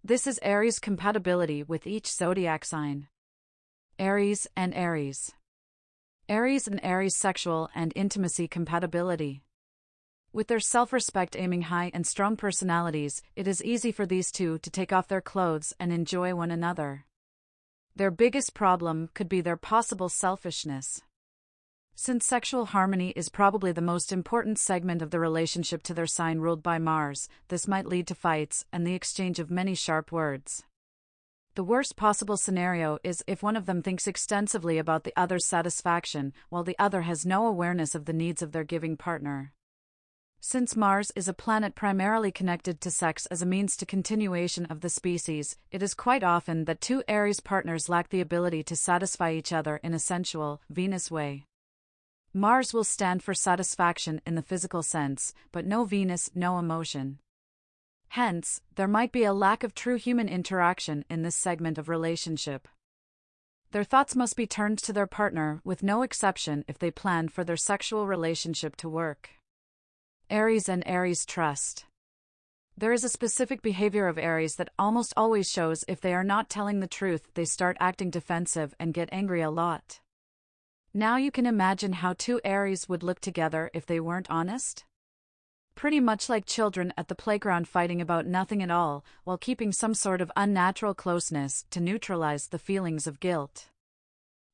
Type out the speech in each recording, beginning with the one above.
This is Aries compatibility with each zodiac sign. Aries and Aries. Aries and Aries sexual and intimacy compatibility. With their self-respect aiming high and strong personalities, it is easy for these two to take off their clothes and enjoy one another. Their biggest problem could be their possible selfishness. Since sexual harmony is probably the most important segment of the relationship to their sign ruled by Mars, this might lead to fights and the exchange of many sharp words. The worst possible scenario is if one of them thinks extensively about the other's satisfaction, while the other has no awareness of the needs of their giving partner. Since Mars is a planet primarily connected to sex as a means to continuation of the species, it is quite often that two Aries partners lack the ability to satisfy each other in a sensual, Venus way. Mars will stand for satisfaction in the physical sense, but no Venus, no emotion. Hence, there might be a lack of true human interaction in this segment of relationship. Their thoughts must be turned to their partner, with no exception if they plan for their sexual relationship to work. Aries and Aries trust. There is a specific behavior of Aries that almost always shows if they are not telling the truth. They start acting defensive and get angry a lot. Now you can imagine how two Aries would look together if they weren't honest? Pretty much like children at the playground fighting about nothing at all, while keeping some sort of unnatural closeness to neutralize the feelings of guilt.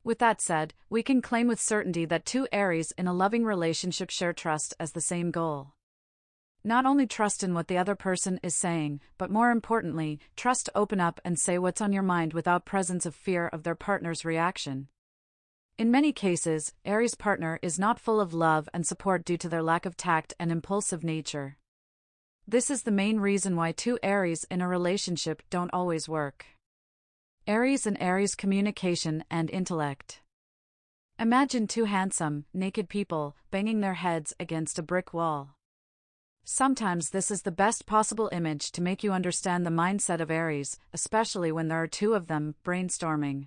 With that said, we can claim with certainty that two Aries in a loving relationship share trust as the same goal. Not only trust in what the other person is saying, but more importantly, trust to open up and say what's on your mind without presence of fear of their partner's reaction. In many cases, Aries' partner is not full of love and support due to their lack of tact and impulsive nature. This is the main reason why two Aries in a relationship don't always work. Aries and Aries communication and intellect. Imagine two handsome, naked people banging their heads against a brick wall. Sometimes this is the best possible image to make you understand the mindset of Aries, especially when there are two of them brainstorming.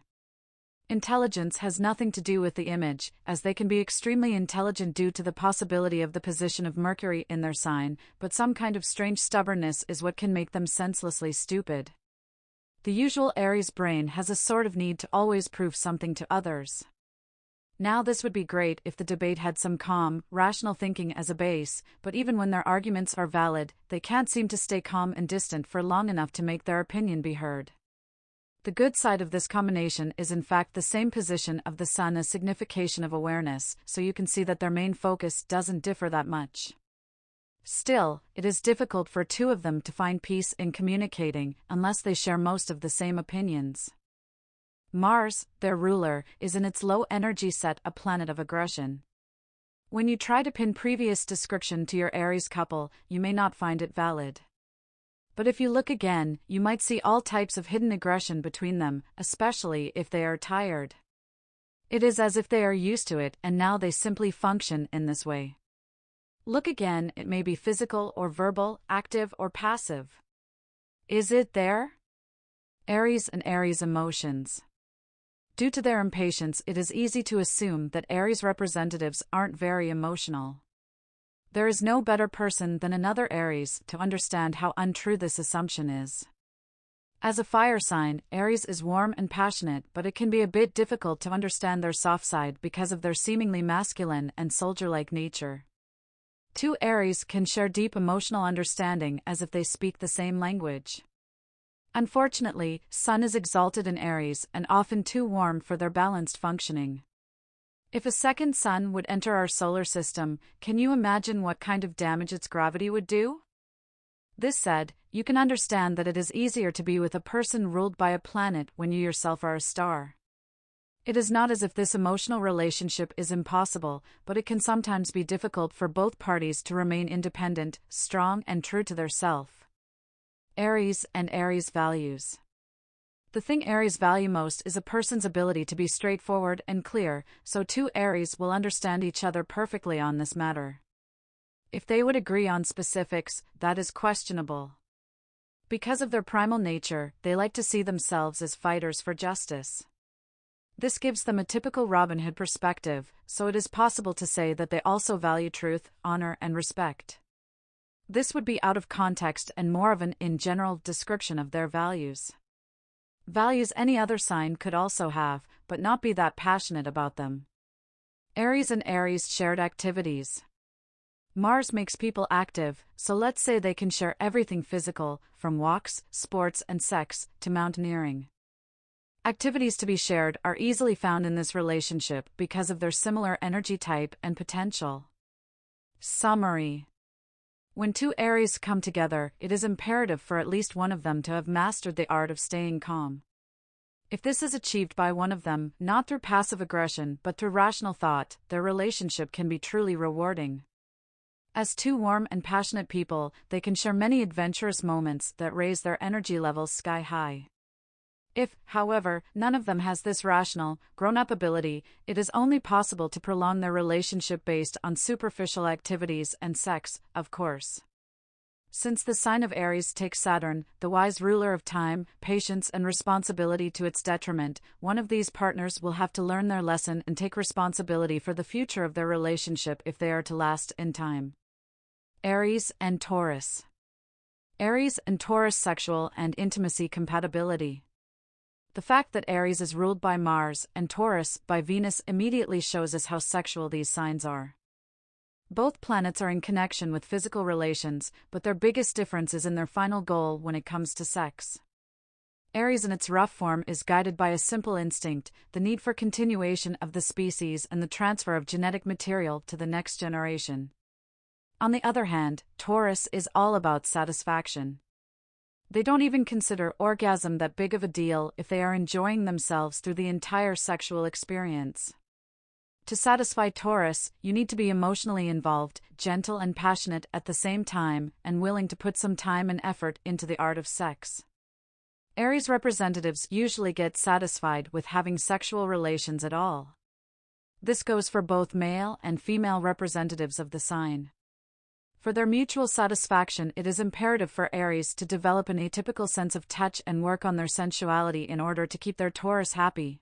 Intelligence has nothing to do with the image, as they can be extremely intelligent due to the possibility of the position of Mercury in their sign, but some kind of strange stubbornness is what can make them senselessly stupid. The usual Aries brain has a sort of need to always prove something to others. Now this would be great if the debate had some calm, rational thinking as a base, but even when their arguments are valid, they can't seem to stay calm and distant for long enough to make their opinion be heard. The good side of this combination is in fact the same position of the Sun as signification of awareness, so you can see that their main focus doesn't differ that much. Still, it is difficult for two of them to find peace in communicating, unless they share most of the same opinions. Mars, their ruler, is in its low energy set a planet of aggression. When you try to pin previous description to your Aries couple, you may not find it valid. But if you look again, you might see all types of hidden aggression between them, especially if they are tired. It is as if they are used to it and now they simply function in this way. Look again, it may be physical or verbal, active or passive. Is it there? Aries and Aries emotions. Due to their impatience, it is easy to assume that Aries representatives aren't very emotional. There is no better person than another Aries to understand how untrue this assumption is. As a fire sign, Aries is warm and passionate, but it can be a bit difficult to understand their soft side because of their seemingly masculine and soldier-like nature. Two Aries can share deep emotional understanding as if they speak the same language. Unfortunately, Sun is exalted in Aries and often too warm for their balanced functioning. If a second sun would enter our solar system, can you imagine what kind of damage its gravity would do? This said, you can understand that it is easier to be with a person ruled by a planet when you yourself are a star. It is not as if this emotional relationship is impossible, but it can sometimes be difficult for both parties to remain independent, strong and true to their self. Aries and Aries values. The thing Aries value most is a person's ability to be straightforward and clear, so two Aries will understand each other perfectly on this matter. If they would agree on specifics, that is questionable. Because of their primal nature, they like to see themselves as fighters for justice. This gives them a typical Robin Hood perspective, so it is possible to say that they also value truth, honor and respect. This would be out of context and more of an in general description of their values. Values any other sign could also have, but not be that passionate about them. Aries and Aries shared activities. Mars makes people active, so let's say they can share everything physical, from walks, sports, and sex, to mountaineering. Activities to be shared are easily found in this relationship because of their similar energy type and potential. Summary. When two Aries come together, it is imperative for at least one of them to have mastered the art of staying calm. If this is achieved by one of them, not through passive aggression but through rational thought, their relationship can be truly rewarding. As two warm and passionate people, they can share many adventurous moments that raise their energy levels sky high. If, however, none of them has this rational, grown-up ability, it is only possible to prolong their relationship based on superficial activities and sex, of course. Since the sign of Aries takes Saturn, the wise ruler of time, patience and responsibility to its detriment, one of these partners will have to learn their lesson and take responsibility for the future of their relationship if they are to last in time. Aries and Taurus. Aries and Taurus sexual and intimacy compatibility. The fact that Aries is ruled by Mars and Taurus by Venus immediately shows us how sexual these signs are. Both planets are in connection with physical relations, but their biggest difference is in their final goal when it comes to sex. Aries in its rough form is guided by a simple instinct, the need for continuation of the species and the transfer of genetic material to the next generation. On the other hand, Taurus is all about satisfaction. They don't even consider orgasm that big of a deal if they are enjoying themselves through the entire sexual experience. To satisfy Taurus, you need to be emotionally involved, gentle and passionate at the same time, and willing to put some time and effort into the art of sex. Aries representatives usually get satisfied with having sexual relations at all. This goes for both male and female representatives of the sign. For their mutual satisfaction, it is imperative for Aries to develop an atypical sense of touch and work on their sensuality in order to keep their Taurus happy.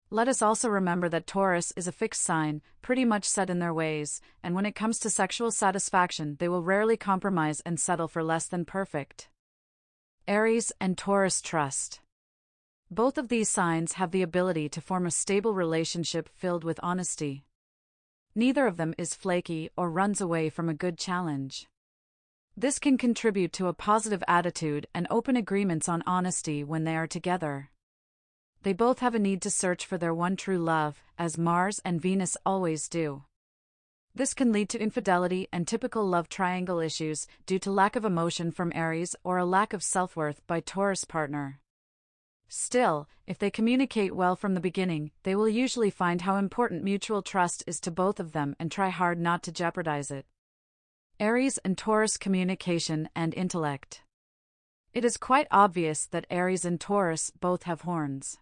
Let us also remember that Taurus is a fixed sign, pretty much set in their ways, and when it comes to sexual satisfaction, they will rarely compromise and settle for less than perfect. Aries and Taurus trust. Both of these signs have the ability to form a stable relationship filled with honesty. Neither of them is flaky or runs away from a good challenge. This can contribute to a positive attitude and open agreements on honesty when they are together. They both have a need to search for their one true love, as Mars and Venus always do. This can lead to infidelity and typical love triangle issues due to lack of emotion from Aries or a lack of self-worth by Taurus partner. Still, if they communicate well from the beginning, they will usually find how important mutual trust is to both of them and try hard not to jeopardize it. Aries and Taurus communication and intellect. It is quite obvious that Aries and Taurus both have horns.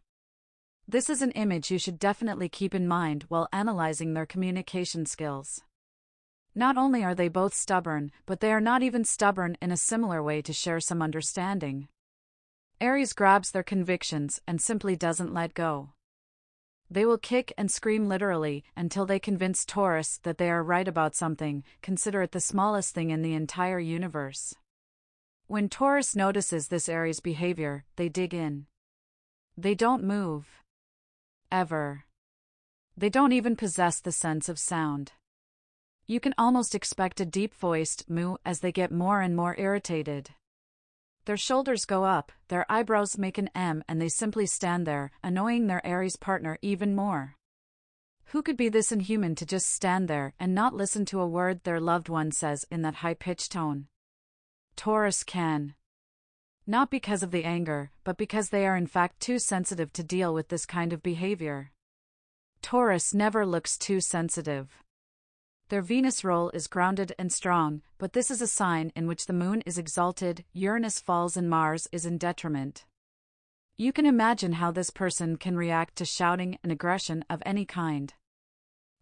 This is an image you should definitely keep in mind while analyzing their communication skills. Not only are they both stubborn, but they are not even stubborn in a similar way to share some understanding. Aries grabs their convictions and simply doesn't let go. They will kick and scream literally until they convince Taurus that they are right about something, consider it the smallest thing in the entire universe. When Taurus notices this Aries behavior, they dig in. They don't move. Ever. They don't even possess the sense of sound. You can almost expect a deep-voiced moo as they get more and more irritated. Their shoulders go up, their eyebrows make an M, and they simply stand there, annoying their Aries partner even more. Who could be this inhuman to just stand there and not listen to a word their loved one says in that high-pitched tone? Taurus can. Not because of the anger, but because they are in fact too sensitive to deal with this kind of behavior. Taurus never looks too sensitive. Their Venus role is grounded and strong, but this is a sign in which the moon is exalted, Uranus falls and Mars is in detriment. You can imagine how this person can react to shouting and aggression of any kind.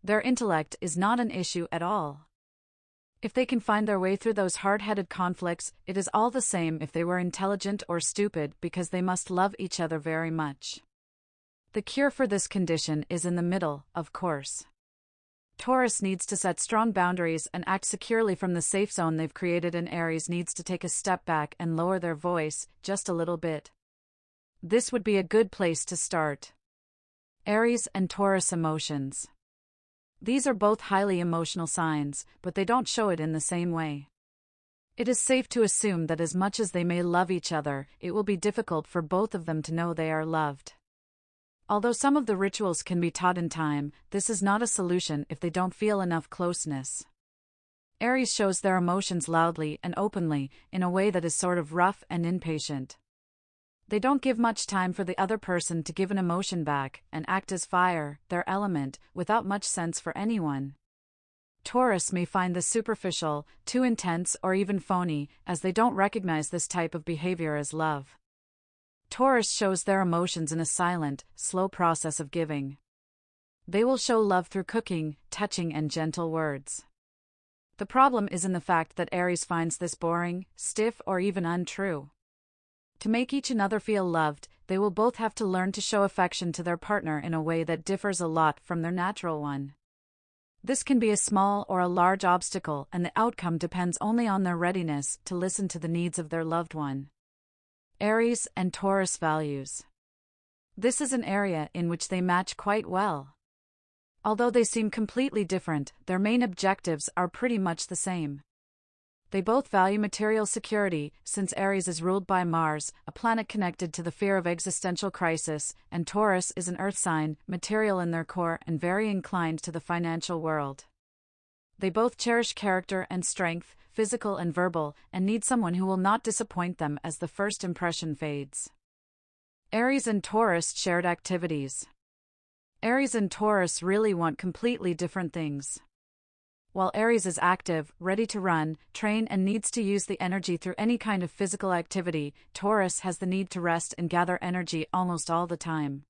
Their intellect is not an issue at all. If they can find their way through those hard-headed conflicts, it is all the same if they were intelligent or stupid because they must love each other very much. The cure for this condition is in the middle, of course. Taurus needs to set strong boundaries and act securely from the safe zone they've created, and Aries needs to take a step back and lower their voice, just a little bit. This would be a good place to start. Aries and Taurus emotions. These are both highly emotional signs, but they don't show it in the same way. It is safe to assume that as much as they may love each other, it will be difficult for both of them to know they are loved. Although some of the rituals can be taught in time, this is not a solution if they don't feel enough closeness. Aries shows their emotions loudly and openly, in a way that is sort of rough and impatient. They don't give much time for the other person to give an emotion back, and act as fire, their element, without much sense for anyone. Taurus may find this superficial, too intense, or even phony, as they don't recognize this type of behavior as love. Taurus shows their emotions in a silent, slow process of giving. They will show love through cooking, touching, and gentle words. The problem is in the fact that Aries finds this boring, stiff, or even untrue. To make each another feel loved, they will both have to learn to show affection to their partner in a way that differs a lot from their natural one. This can be a small or a large obstacle, and the outcome depends only on their readiness to listen to the needs of their loved one. Aries and Taurus values. This is an area in which they match quite well. Although they seem completely different, their main objectives are pretty much the same. They both value material security, since Aries is ruled by Mars, a planet connected to the fear of existential crisis, and Taurus is an earth sign, material in their core and very inclined to the financial world. They both cherish character and strength, physical and verbal, and need someone who will not disappoint them as the first impression fades. Aries and Taurus shared activities. Aries and Taurus really want completely different things. While Aries is active, ready to run, train, and needs to use the energy through any kind of physical activity, Taurus has the need to rest and gather energy almost all the time.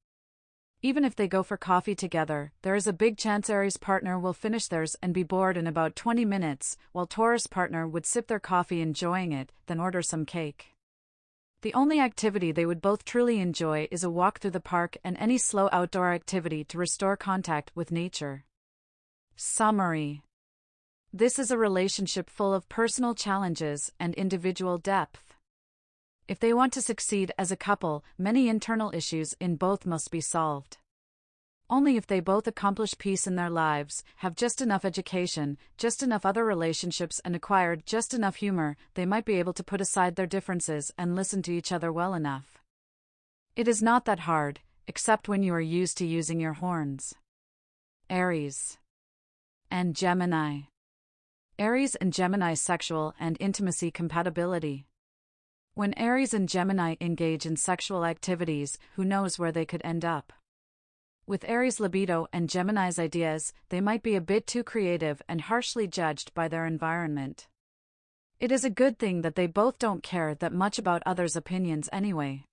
Even if they go for coffee together, there is a big chance Aries partner will finish theirs and be bored in about 20 minutes, while Taurus partner would sip their coffee enjoying it, then order some cake. The only activity they would both truly enjoy is a walk through the park and any slow outdoor activity to restore contact with nature. Summary. This is a relationship full of personal challenges and individual depth. If they want to succeed as a couple, many internal issues in both must be solved. Only if they both accomplish peace in their lives, have just enough education, just enough other relationships, and acquired just enough humor, they might be able to put aside their differences and listen to each other well enough. It is not that hard, except when you are used to using your horns. Aries and Gemini. Aries and Gemini sexual and intimacy compatibility. When Aries and Gemini engage in sexual activities, who knows where they could end up? With Aries' libido and Gemini's ideas, they might be a bit too creative and harshly judged by their environment. It is a good thing that they both don't care that much about others' opinions anyway.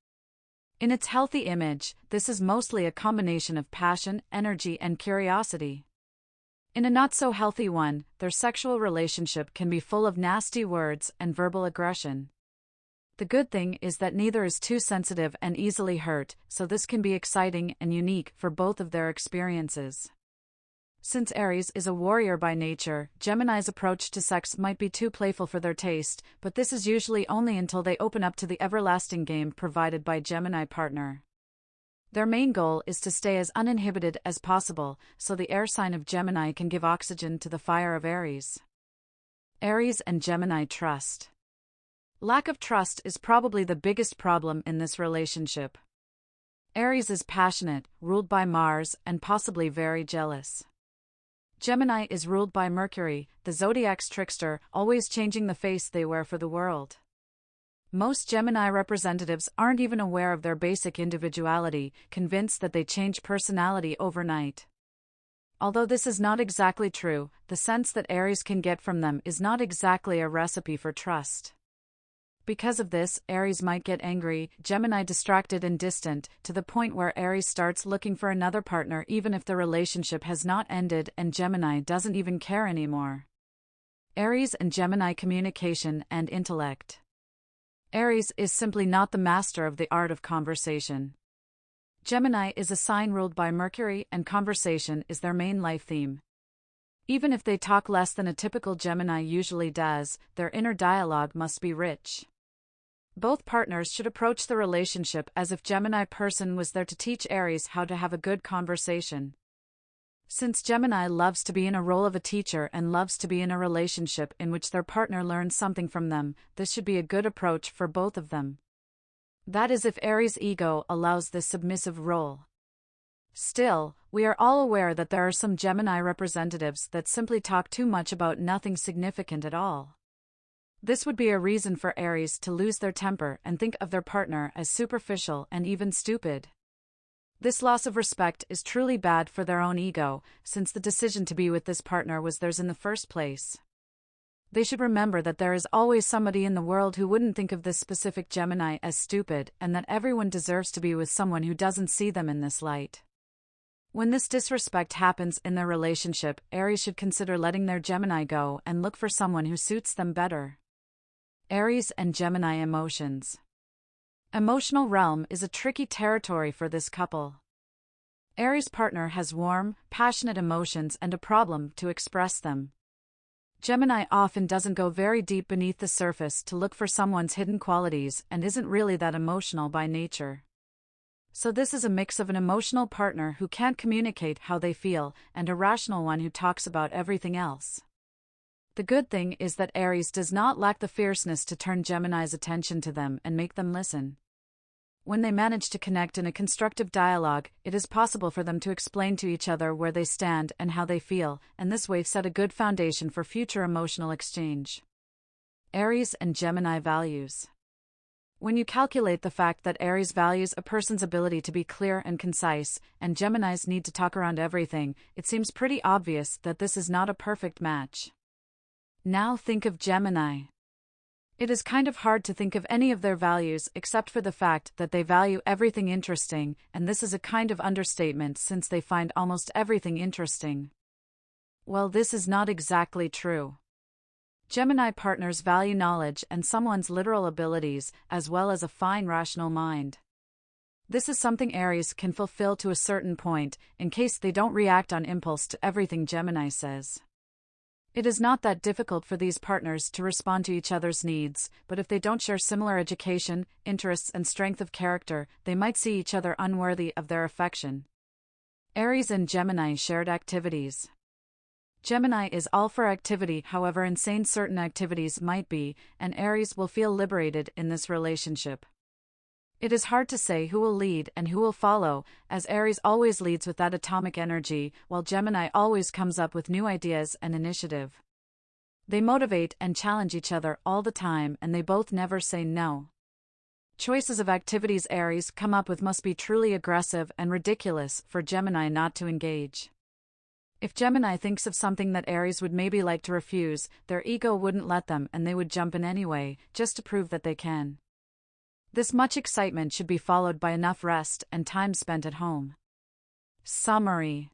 In its healthy image, this is mostly a combination of passion, energy, and curiosity. In a not-so-healthy one, their sexual relationship can be full of nasty words and verbal aggression. The good thing is that neither is too sensitive and easily hurt, so this can be exciting and unique for both of their experiences. Since Aries is a warrior by nature, Gemini's approach to sex might be too playful for their taste, but this is usually only until they open up to the everlasting game provided by Gemini partner. Their main goal is to stay as uninhibited as possible, so the air sign of Gemini can give oxygen to the fire of Aries. Aries and Gemini trust. Lack of trust is probably the biggest problem in this relationship. Aries is passionate, ruled by Mars, and possibly very jealous. Gemini is ruled by Mercury, the Zodiac's trickster, always changing the face they wear for the world. Most Gemini representatives aren't even aware of their basic individuality, convinced that they change personality overnight. Although this is not exactly true, the sense that Aries can get from them is not exactly a recipe for trust. Because of this, Aries might get angry, Gemini distracted and distant, to the point where Aries starts looking for another partner even if the relationship has not ended and Gemini doesn't even care anymore. Aries and Gemini communication and intellect. Aries is simply not the master of the art of conversation. Gemini is a sign ruled by Mercury, and conversation is their main life theme. Even if they talk less than a typical Gemini usually does, their inner dialogue must be rich. Both partners should approach the relationship as if Gemini person was there to teach Aries how to have a good conversation. Since Gemini loves to be in a role of a teacher and loves to be in a relationship in which their partner learns something from them, this should be a good approach for both of them. That is if Aries' ego allows this submissive role. Still, we are all aware that there are some Gemini representatives that simply talk too much about nothing significant at all. This would be a reason for Aries to lose their temper and think of their partner as superficial and even stupid. This loss of respect is truly bad for their own ego, since the decision to be with this partner was theirs in the first place. They should remember that there is always somebody in the world who wouldn't think of this specific Gemini as stupid, and that everyone deserves to be with someone who doesn't see them in this light. When this disrespect happens in their relationship, Aries should consider letting their Gemini go and look for someone who suits them better. Aries and Gemini emotions. Emotional realm is a tricky territory for this couple. Aries' partner has warm, passionate emotions and a problem to express them. Gemini often doesn't go very deep beneath the surface to look for someone's hidden qualities and isn't really that emotional by nature. So this is a mix of an emotional partner who can't communicate how they feel and a rational one who talks about everything else. The good thing is that Aries does not lack the fierceness to turn Gemini's attention to them and make them listen. When they manage to connect in a constructive dialogue, it is possible for them to explain to each other where they stand and how they feel, and this way set a good foundation for future emotional exchange. Aries and Gemini values. When you calculate the fact that Aries values a person's ability to be clear and concise, and Gemini's need to talk around everything, it seems pretty obvious that this is not a perfect match. Now think of Gemini. It is kind of hard to think of any of their values except for the fact that they value everything interesting, and this is a kind of understatement since they find almost everything interesting. Well, this is not exactly true. Gemini partners value knowledge and someone's literal abilities, as well as a fine rational mind. This is something Aries can fulfill to a certain point, in case they don't react on impulse to everything Gemini says. It is not that difficult for these partners to respond to each other's needs, but if they don't share similar education, interests and strength of character, they might see each other unworthy of their affection. Aries and Gemini shared activities. Gemini is all for activity, however insane certain activities might be, and Aries will feel liberated in this relationship. It is hard to say who will lead and who will follow, as Aries always leads with that atomic energy, while Gemini always comes up with new ideas and initiative. They motivate and challenge each other all the time, and they both never say no. Choices of activities Aries come up with must be truly aggressive and ridiculous for Gemini not to engage. If Gemini thinks of something that Aries would maybe like to refuse, their ego wouldn't let them and they would jump in anyway, just to prove that they can. This much excitement should be followed by enough rest and time spent at home. Summary.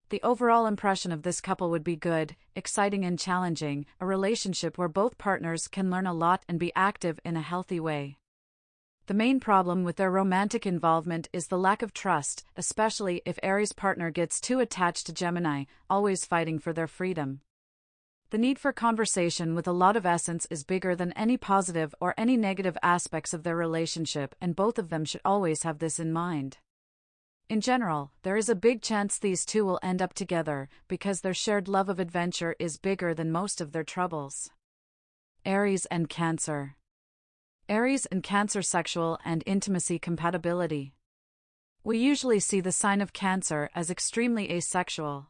The overall impression of this couple would be good, exciting and challenging, a relationship where both partners can learn a lot and be active in a healthy way. The main problem with their romantic involvement is the lack of trust, especially if Aries' partner gets too attached to Gemini, always fighting for their freedom. The need for conversation with a lot of essence is bigger than any positive or any negative aspects of their relationship, and both of them should always have this in mind. In general, there is a big chance these two will end up together, because their shared love of adventure is bigger than most of their troubles. Aries and Cancer. Aries and Cancer sexual and intimacy compatibility. We usually see the sign of Cancer as extremely asexual.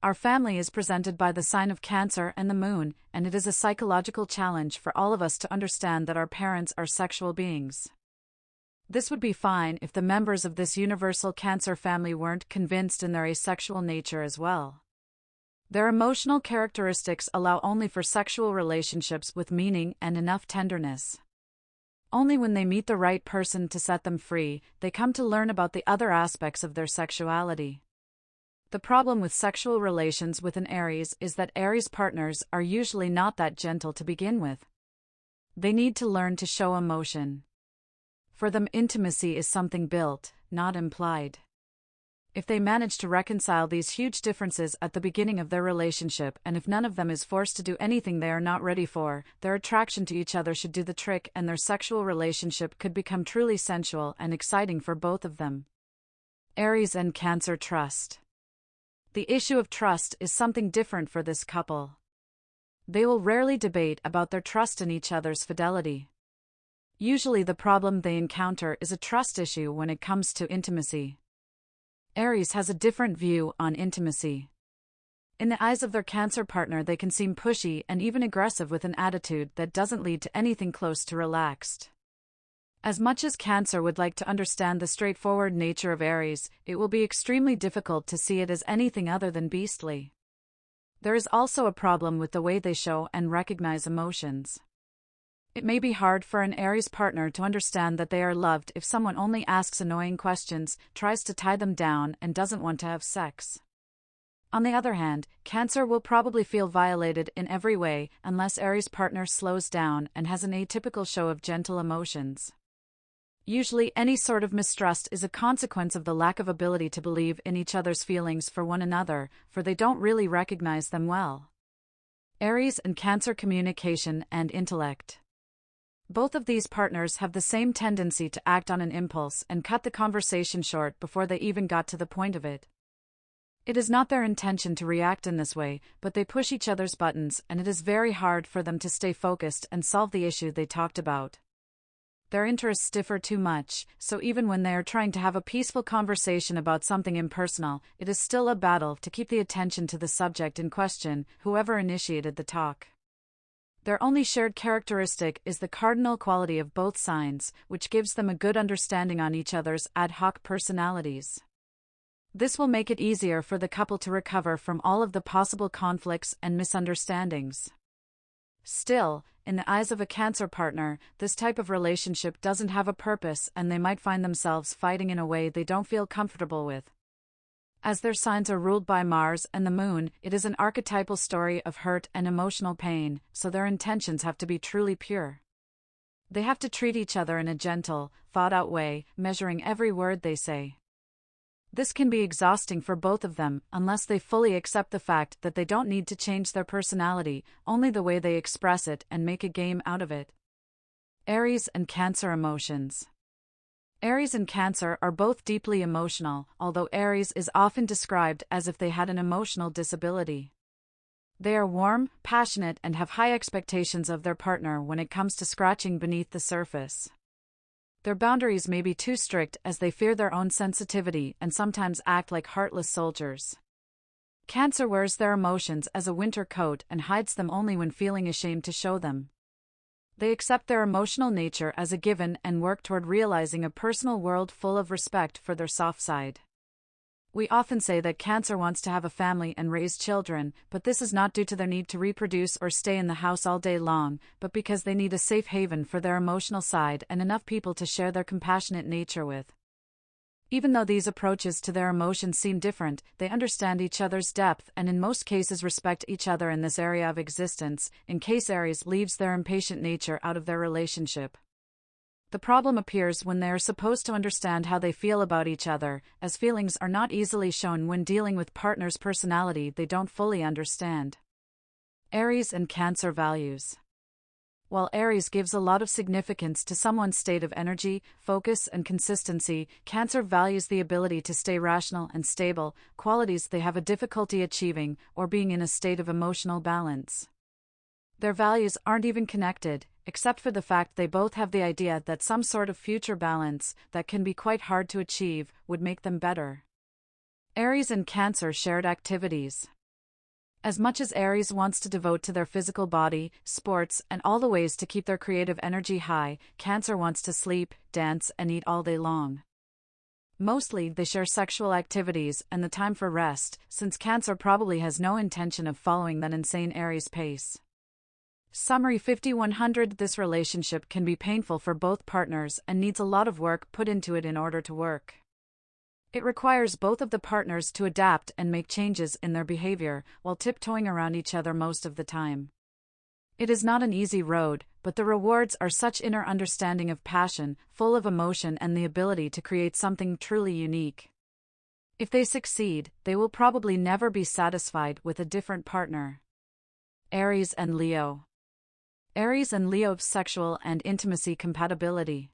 Our family is presented by the sign of Cancer and the moon, and it is a psychological challenge for all of us to understand that our parents are sexual beings. This would be fine if the members of this universal Cancer family weren't convinced in their asexual nature as well. Their emotional characteristics allow only for sexual relationships with meaning and enough tenderness. Only when they meet the right person to set them free, they come to learn about the other aspects of their sexuality. The problem with sexual relations with an Aries is that Aries partners are usually not that gentle to begin with. They need to learn to show emotion. For them, intimacy is something built, not implied. If they manage to reconcile these huge differences at the beginning of their relationship, and if none of them is forced to do anything they are not ready for, their attraction to each other should do the trick and their sexual relationship could become truly sensual and exciting for both of them. Aries and Cancer trust. The issue of trust is something different for this couple. They will rarely debate about their trust in each other's fidelity. Usually the problem they encounter is a trust issue when it comes to intimacy. Aries has a different view on intimacy. In the eyes of their Cancer partner, they can seem pushy and even aggressive with an attitude that doesn't lead to anything close to relaxed. As much as Cancer would like to understand the straightforward nature of Aries, it will be extremely difficult to see it as anything other than beastly. There is also a problem with the way they show and recognize emotions. It may be hard for an Aries partner to understand that they are loved if someone only asks annoying questions, tries to tie them down, and doesn't want to have sex. On the other hand, Cancer will probably feel violated in every way unless Aries' partner slows down and has an atypical show of gentle emotions. Usually, any sort of mistrust is a consequence of the lack of ability to believe in each other's feelings for one another, for they don't really recognize them well. Aries and Cancer communication and intellect. Both of these partners have the same tendency to act on an impulse and cut the conversation short before they even got to the point of it. It is not their intention to react in this way, but they push each other's buttons, and it is very hard for them to stay focused and solve the issue they talked about. Their interests differ too much, so even when they are trying to have a peaceful conversation about something impersonal, it is still a battle to keep the attention to the subject in question, whoever initiated the talk. Their only shared characteristic is the cardinal quality of both signs, which gives them a good understanding on each other's ad hoc personalities. This will make it easier for the couple to recover from all of the possible conflicts and misunderstandings. Still, in the eyes of a Cancer partner, this type of relationship doesn't have a purpose and they might find themselves fighting in a way they don't feel comfortable with. As their signs are ruled by Mars and the Moon, it is an archetypal story of hurt and emotional pain, so their intentions have to be truly pure. They have to treat each other in a gentle, thought-out way, measuring every word they say. This can be exhausting for both of them, unless they fully accept the fact that they don't need to change their personality, only the way they express it, and make a game out of it. Aries and Cancer emotions. Aries and Cancer are both deeply emotional, although Aries is often described as if they had an emotional disability. They are warm, passionate, and have high expectations of their partner when it comes to scratching beneath the surface. Their boundaries may be too strict as they fear their own sensitivity and sometimes act like heartless soldiers. Cancer wears their emotions as a winter coat and hides them only when feeling ashamed to show them. They accept their emotional nature as a given and work toward realizing a personal world full of respect for their soft side. We often say that Cancer wants to have a family and raise children, but this is not due to their need to reproduce or stay in the house all day long, but because they need a safe haven for their emotional side and enough people to share their compassionate nature with. Even though these approaches to their emotions seem different, they understand each other's depth and in most cases respect each other in this area of existence, in case Aries leaves their impatient nature out of their relationship. The problem appears when they are supposed to understand how they feel about each other, as feelings are not easily shown when dealing with partners' personality they don't fully understand. Aries and Cancer values. While Aries gives a lot of significance to someone's state of energy, focus, and consistency, Cancer values the ability to stay rational and stable, qualities they have a difficulty achieving, or being in a state of emotional balance. Their values aren't even connected, except for the fact they both have the idea that some sort of future balance, that can be quite hard to achieve, would make them better. Aries and Cancer shared activities. As much as Aries wants to devote to their physical body, sports, and all the ways to keep their creative energy high, Cancer wants to sleep, dance, and eat all day long. Mostly, they share sexual activities and the time for rest, since Cancer probably has no intention of following that insane Aries pace. Summary 5100. This relationship can be painful for both partners and needs a lot of work put into it in order to work. It requires both of the partners to adapt and make changes in their behavior, while tiptoeing around each other most of the time. It is not an easy road, but the rewards are such inner understanding of passion, full of emotion, and the ability to create something truly unique. If they succeed, they will probably never be satisfied with a different partner. Aries and Leo. Aries and Leo sexual and intimacy compatibility.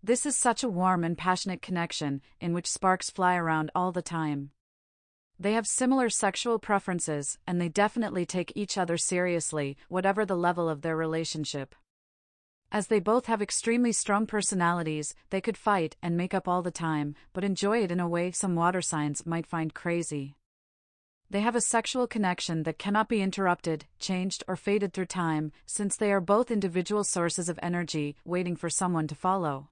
This is such a warm and passionate connection, in which sparks fly around all the time. They have similar sexual preferences, and they definitely take each other seriously, whatever the level of their relationship. As they both have extremely strong personalities, they could fight and make up all the time, but enjoy it in a way some water signs might find crazy. They have a sexual connection that cannot be interrupted, changed, or faded through time, since they are both individual sources of energy, waiting for someone to follow.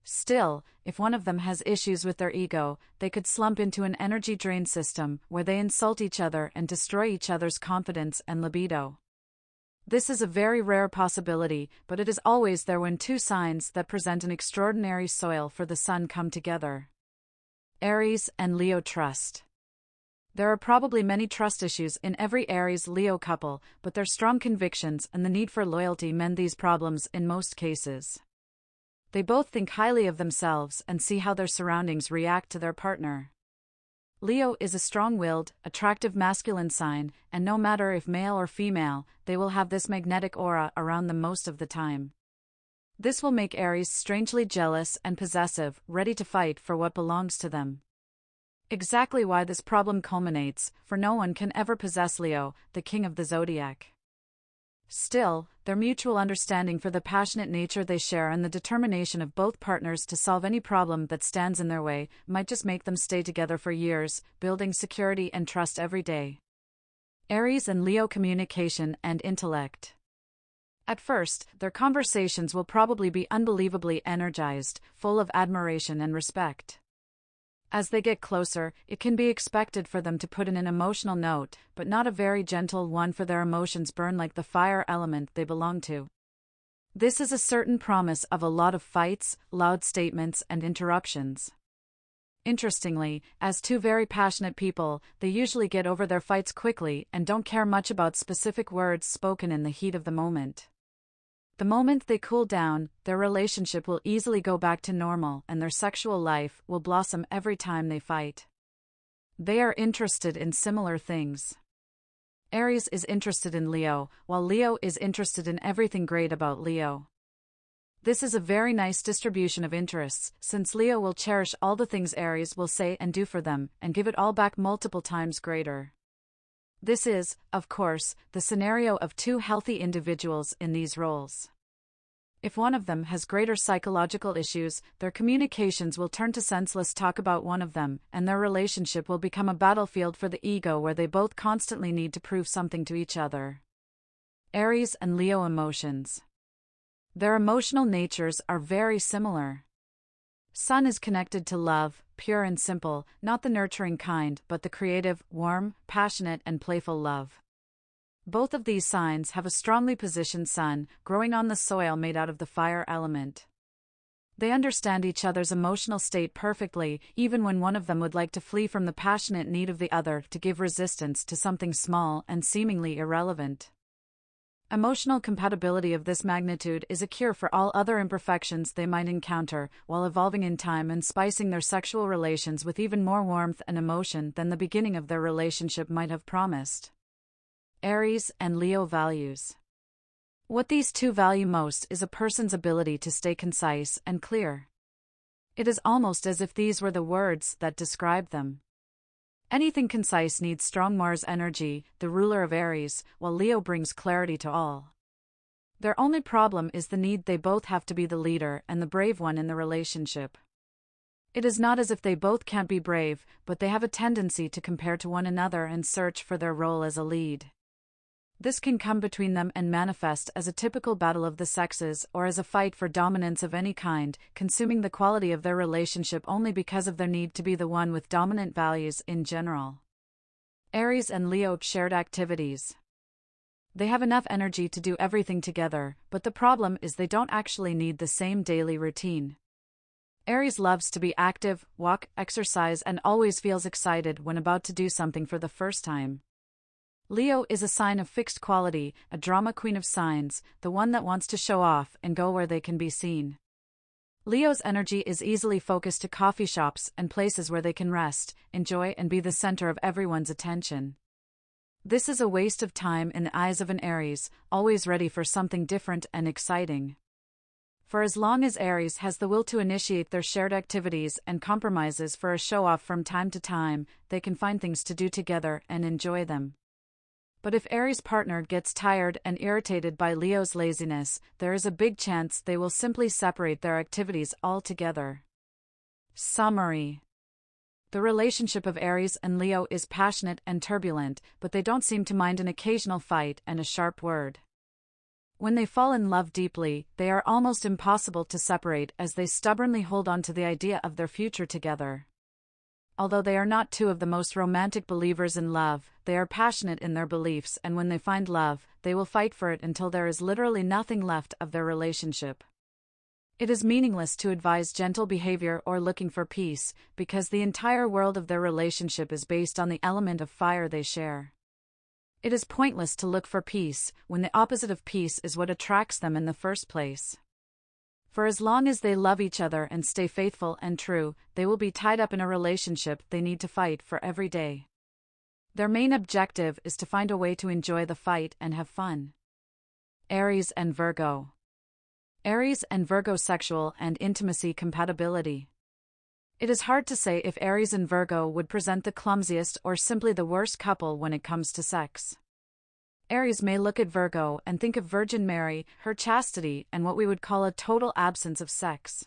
Still, if one of them has issues with their ego, they could slump into an energy drain system, where they insult each other and destroy each other's confidence and libido. This is a very rare possibility, but it is always there when two signs that present an extraordinary soil for the sun come together. Aries and Leo trust. There are probably many trust issues in every Aries-Leo couple, but their strong convictions and the need for loyalty mend these problems in most cases. They both think highly of themselves and see how their surroundings react to their partner. Leo is a strong-willed, attractive masculine sign, and no matter if male or female, they will have this magnetic aura around them most of the time. This will make Aries strangely jealous and possessive, ready to fight for what belongs to them. Exactly why this problem culminates, for no one can ever possess Leo, the king of the Zodiac. Still, their mutual understanding for the passionate nature they share and the determination of both partners to solve any problem that stands in their way might just make them stay together for years, building security and trust every day. Aries and Leo communication and intellect. At first, their conversations will probably be unbelievably energized, full of admiration and respect. As they get closer, it can be expected for them to put in an emotional note, but not a very gentle one, for their emotions burn like the fire element they belong to. This is a certain promise of a lot of fights, loud statements, and interruptions. Interestingly, as two very passionate people, they usually get over their fights quickly and don't care much about specific words spoken in the heat of the moment. The moment they cool down, their relationship will easily go back to normal and their sexual life will blossom every time they fight. They are interested in similar things. Aries is interested in Leo, while Leo is interested in everything great about Leo. This is a very nice distribution of interests, since Leo will cherish all the things Aries will say and do for them, and give it all back multiple times greater. This is, of course, the scenario of two healthy individuals in these roles. If one of them has greater psychological issues, their communications will turn to senseless talk about one of them, and their relationship will become a battlefield for the ego where they both constantly need to prove something to each other. Aries and Leo emotions. Their emotional natures are very similar. Sun is connected to love, pure and simple, not the nurturing kind, but the creative, warm, passionate, and playful love. Both of these signs have a strongly positioned sun, growing on the soil made out of the fire element. They understand each other's emotional state perfectly, even when one of them would like to flee from the passionate need of the other to give resistance to something small and seemingly irrelevant. Emotional compatibility of this magnitude is a cure for all other imperfections they might encounter, while evolving in time and spicing their sexual relations with even more warmth and emotion than the beginning of their relationship might have promised. Aries and Leo values. What these two value most is a person's ability to stay concise and clear. It is almost as if these were the words that describe them. Anything concise needs strong Mars energy, the ruler of Aries, while Leo brings clarity to all. Their only problem is the need they both have to be the leader and the brave one in the relationship. It is not as if they both can't be brave, but they have a tendency to compare to one another and search for their role as a lead. This can come between them and manifest as a typical battle of the sexes or as a fight for dominance of any kind, consuming the quality of their relationship only because of their need to be the one with dominant values in general. Aries and Leo shared activities. They have enough energy to do everything together, but the problem is they don't actually need the same daily routine. Aries loves to be active, walk, exercise, and always feels excited when about to do something for the first time. Leo is a sign of fixed quality, a drama queen of signs, the one that wants to show off and go where they can be seen. Leo's energy is easily focused to coffee shops and places where they can rest, enjoy, and be the center of everyone's attention. This is a waste of time in the eyes of an Aries, always ready for something different and exciting. For as long as Aries has the will to initiate their shared activities and compromises for a show-off from time to time, they can find things to do together and enjoy them. But if Aries' partner gets tired and irritated by Leo's laziness, there is a big chance they will simply separate their activities altogether. Summary: the relationship of Aries and Leo is passionate and turbulent, but they don't seem to mind an occasional fight and a sharp word. When they fall in love deeply, they are almost impossible to separate as they stubbornly hold on to the idea of their future together. Although they are not two of the most romantic believers in love, they are passionate in their beliefs, and when they find love, they will fight for it until there is literally nothing left of their relationship. It is meaningless to advise gentle behavior or looking for peace, because the entire world of their relationship is based on the element of fire they share. It is pointless to look for peace, when the opposite of peace is what attracts them in the first place. For as long as they love each other and stay faithful and true, they will be tied up in a relationship they need to fight for every day. Their main objective is to find a way to enjoy the fight and have fun. Aries and Virgo. Aries and Virgo sexual and intimacy compatibility. It is hard to say if Aries and Virgo would present the clumsiest or simply the worst couple when it comes to sex. Aries may look at Virgo and think of Virgin Mary, her chastity, and what we would call a total absence of sex.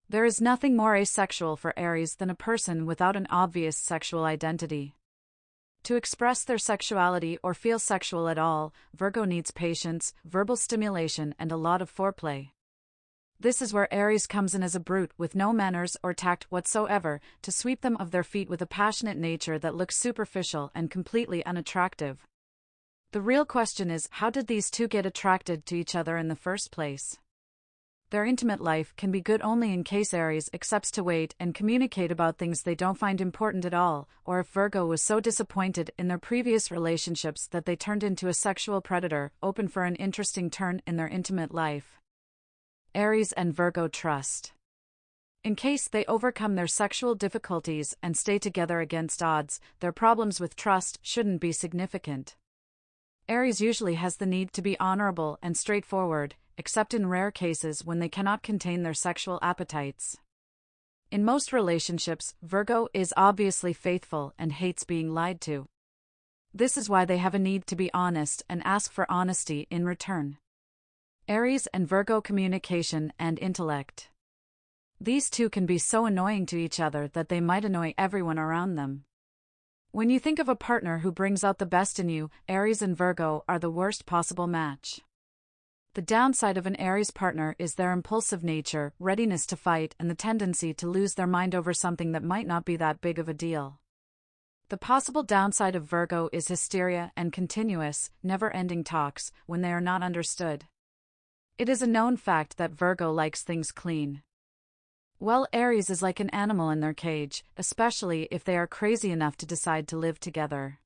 There is nothing more asexual for Aries than a person without an obvious sexual identity. To express their sexuality or feel sexual at all, Virgo needs patience, verbal stimulation, and a lot of foreplay. This is where Aries comes in as a brute with no manners or tact whatsoever, to sweep them off their feet with a passionate nature that looks superficial and completely unattractive. The real question is, how did these two get attracted to each other in the first place? Their intimate life can be good only in case Aries accepts to wait and communicate about things they don't find important at all, or if Virgo was so disappointed in their previous relationships that they turned into a sexual predator, open for an interesting turn in their intimate life. Aries and Virgo trust. In case they overcome their sexual difficulties and stay together against odds, their problems with trust shouldn't be significant. Aries usually has the need to be honorable and straightforward, except in rare cases when they cannot contain their sexual appetites. In most relationships, Virgo is obviously faithful and hates being lied to. This is why they have a need to be honest and ask for honesty in return. Aries and Virgo communication and intellect. These two can be so annoying to each other that they might annoy everyone around them. When you think of a partner who brings out the best in you, Aries and Virgo are the worst possible match. The downside of an Aries partner is their impulsive nature, readiness to fight, and the tendency to lose their mind over something that might not be that big of a deal. The possible downside of Virgo is hysteria and continuous, never-ending talks when they are not understood. It is a known fact that Virgo likes things clean. Well, Aries is like an animal in their cage, especially if they are crazy enough to decide to live together.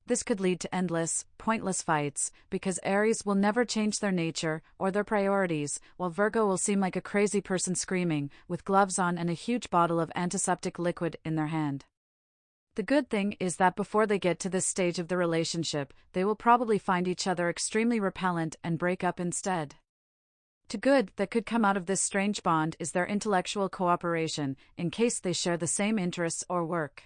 This could lead to endless, pointless fights, because Aries will never change their nature or their priorities, while Virgo will seem like a crazy person screaming, with gloves on and a huge bottle of antiseptic liquid in their hand. The good thing is that before they get to this stage of the relationship, they will probably find each other extremely repellent and break up instead. The good that could come out of this strange bond is their intellectual cooperation, in case they share the same interests or work.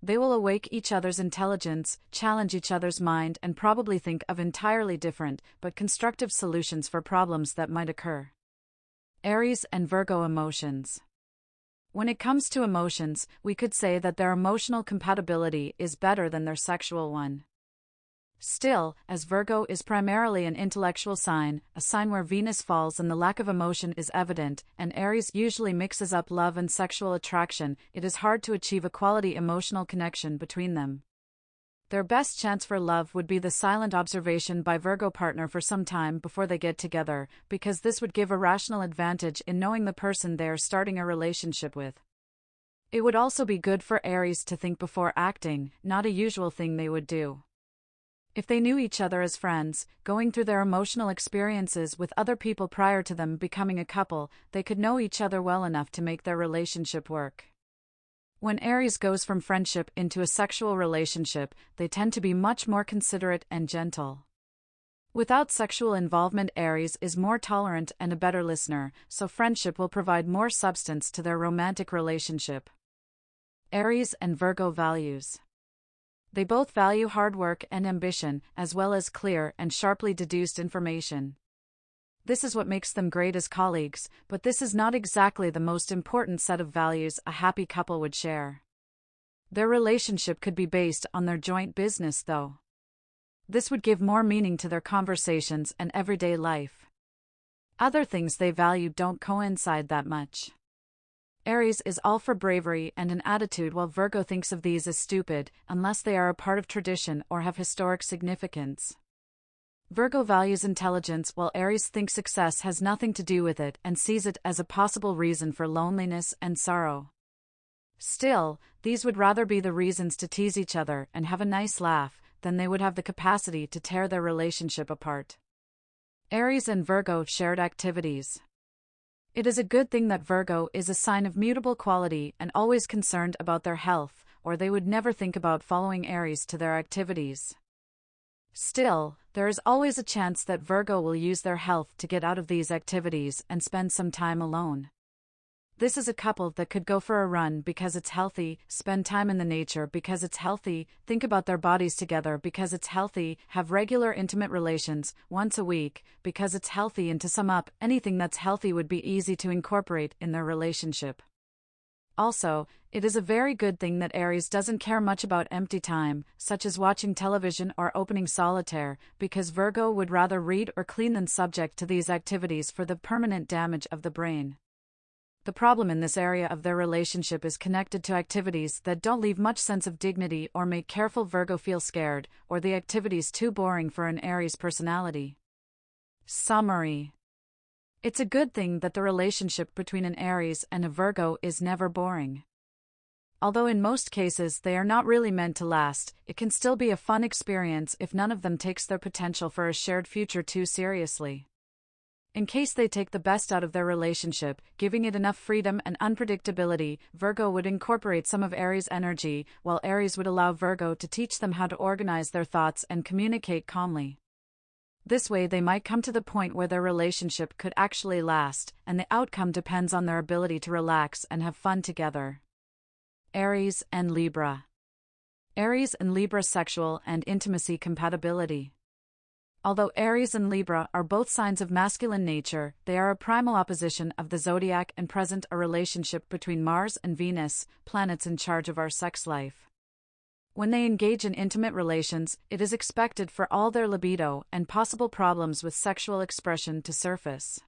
They will awake each other's intelligence, challenge each other's mind, and probably think of entirely different, but constructive solutions for problems that might occur. Aries and Virgo emotions. When it comes to emotions, we could say that their emotional compatibility is better than their sexual one. Still, as Virgo is primarily an intellectual sign, a sign where Venus falls and the lack of emotion is evident, and Aries usually mixes up love and sexual attraction, it is hard to achieve a quality emotional connection between them. Their best chance for love would be the silent observation by Virgo partner for some time before they get together, because this would give a rational advantage in knowing the person they are starting a relationship with. It would also be good for Aries to think before acting, not a usual thing they would do. If they knew each other as friends, going through their emotional experiences with other people prior to them becoming a couple, they could know each other well enough to make their relationship work. When Aries goes from friendship into a sexual relationship, they tend to be much more considerate and gentle. Without sexual involvement, Aries is more tolerant and a better listener, so friendship will provide more substance to their romantic relationship. Aries and Virgo values. They both value hard work and ambition, as well as clear and sharply deduced information. This is what makes them great as colleagues, but this is not exactly the most important set of values a happy couple would share. Their relationship could be based on their joint business, though. This would give more meaning to their conversations and everyday life. Other things they value don't coincide that much. Aries is all for bravery and an attitude, while Virgo thinks of these as stupid, unless they are a part of tradition or have historic significance. Virgo values intelligence, while Aries thinks success has nothing to do with it and sees it as a possible reason for loneliness and sorrow. Still, these would rather be the reasons to tease each other and have a nice laugh than they would have the capacity to tear their relationship apart. Aries and Virgo shared activities. It is a good thing that Virgo is a sign of mutable quality and always concerned about their health, or they would never think about following Aries to their activities. Still, there is always a chance that Virgo will use their health to get out of these activities and spend some time alone. This is a couple that could go for a run because it's healthy, spend time in the nature because it's healthy, think about their bodies together because it's healthy, have regular intimate relations once a week because it's healthy, and to sum up, anything that's healthy would be easy to incorporate in their relationship. Also, it is a very good thing that Aries doesn't care much about empty time, such as watching television or opening solitaire, because Virgo would rather read or clean than subject to these activities for the permanent damage of the brain. The problem in this area of their relationship is connected to activities that don't leave much sense of dignity or make careful Virgo feel scared, or the activities too boring for an Aries personality. Summary. It's a good thing that the relationship between an Aries and a Virgo is never boring. Although in most cases they are not really meant to last, it can still be a fun experience if none of them takes their potential for a shared future too seriously. In case they take the best out of their relationship, giving it enough freedom and unpredictability, Virgo would incorporate some of Aries' energy, while Aries would allow Virgo to teach them how to organize their thoughts and communicate calmly. This way they might come to the point where their relationship could actually last, and the outcome depends on their ability to relax and have fun together. Aries and Libra. Aries and Libra sexual and intimacy compatibility. Although Aries and Libra are both signs of masculine nature, they are a primal opposition of the Zodiac and present a relationship between Mars and Venus, planets in charge of our sex life. When they engage in intimate relations, it is expected for all their libido and possible problems with sexual expression to surface.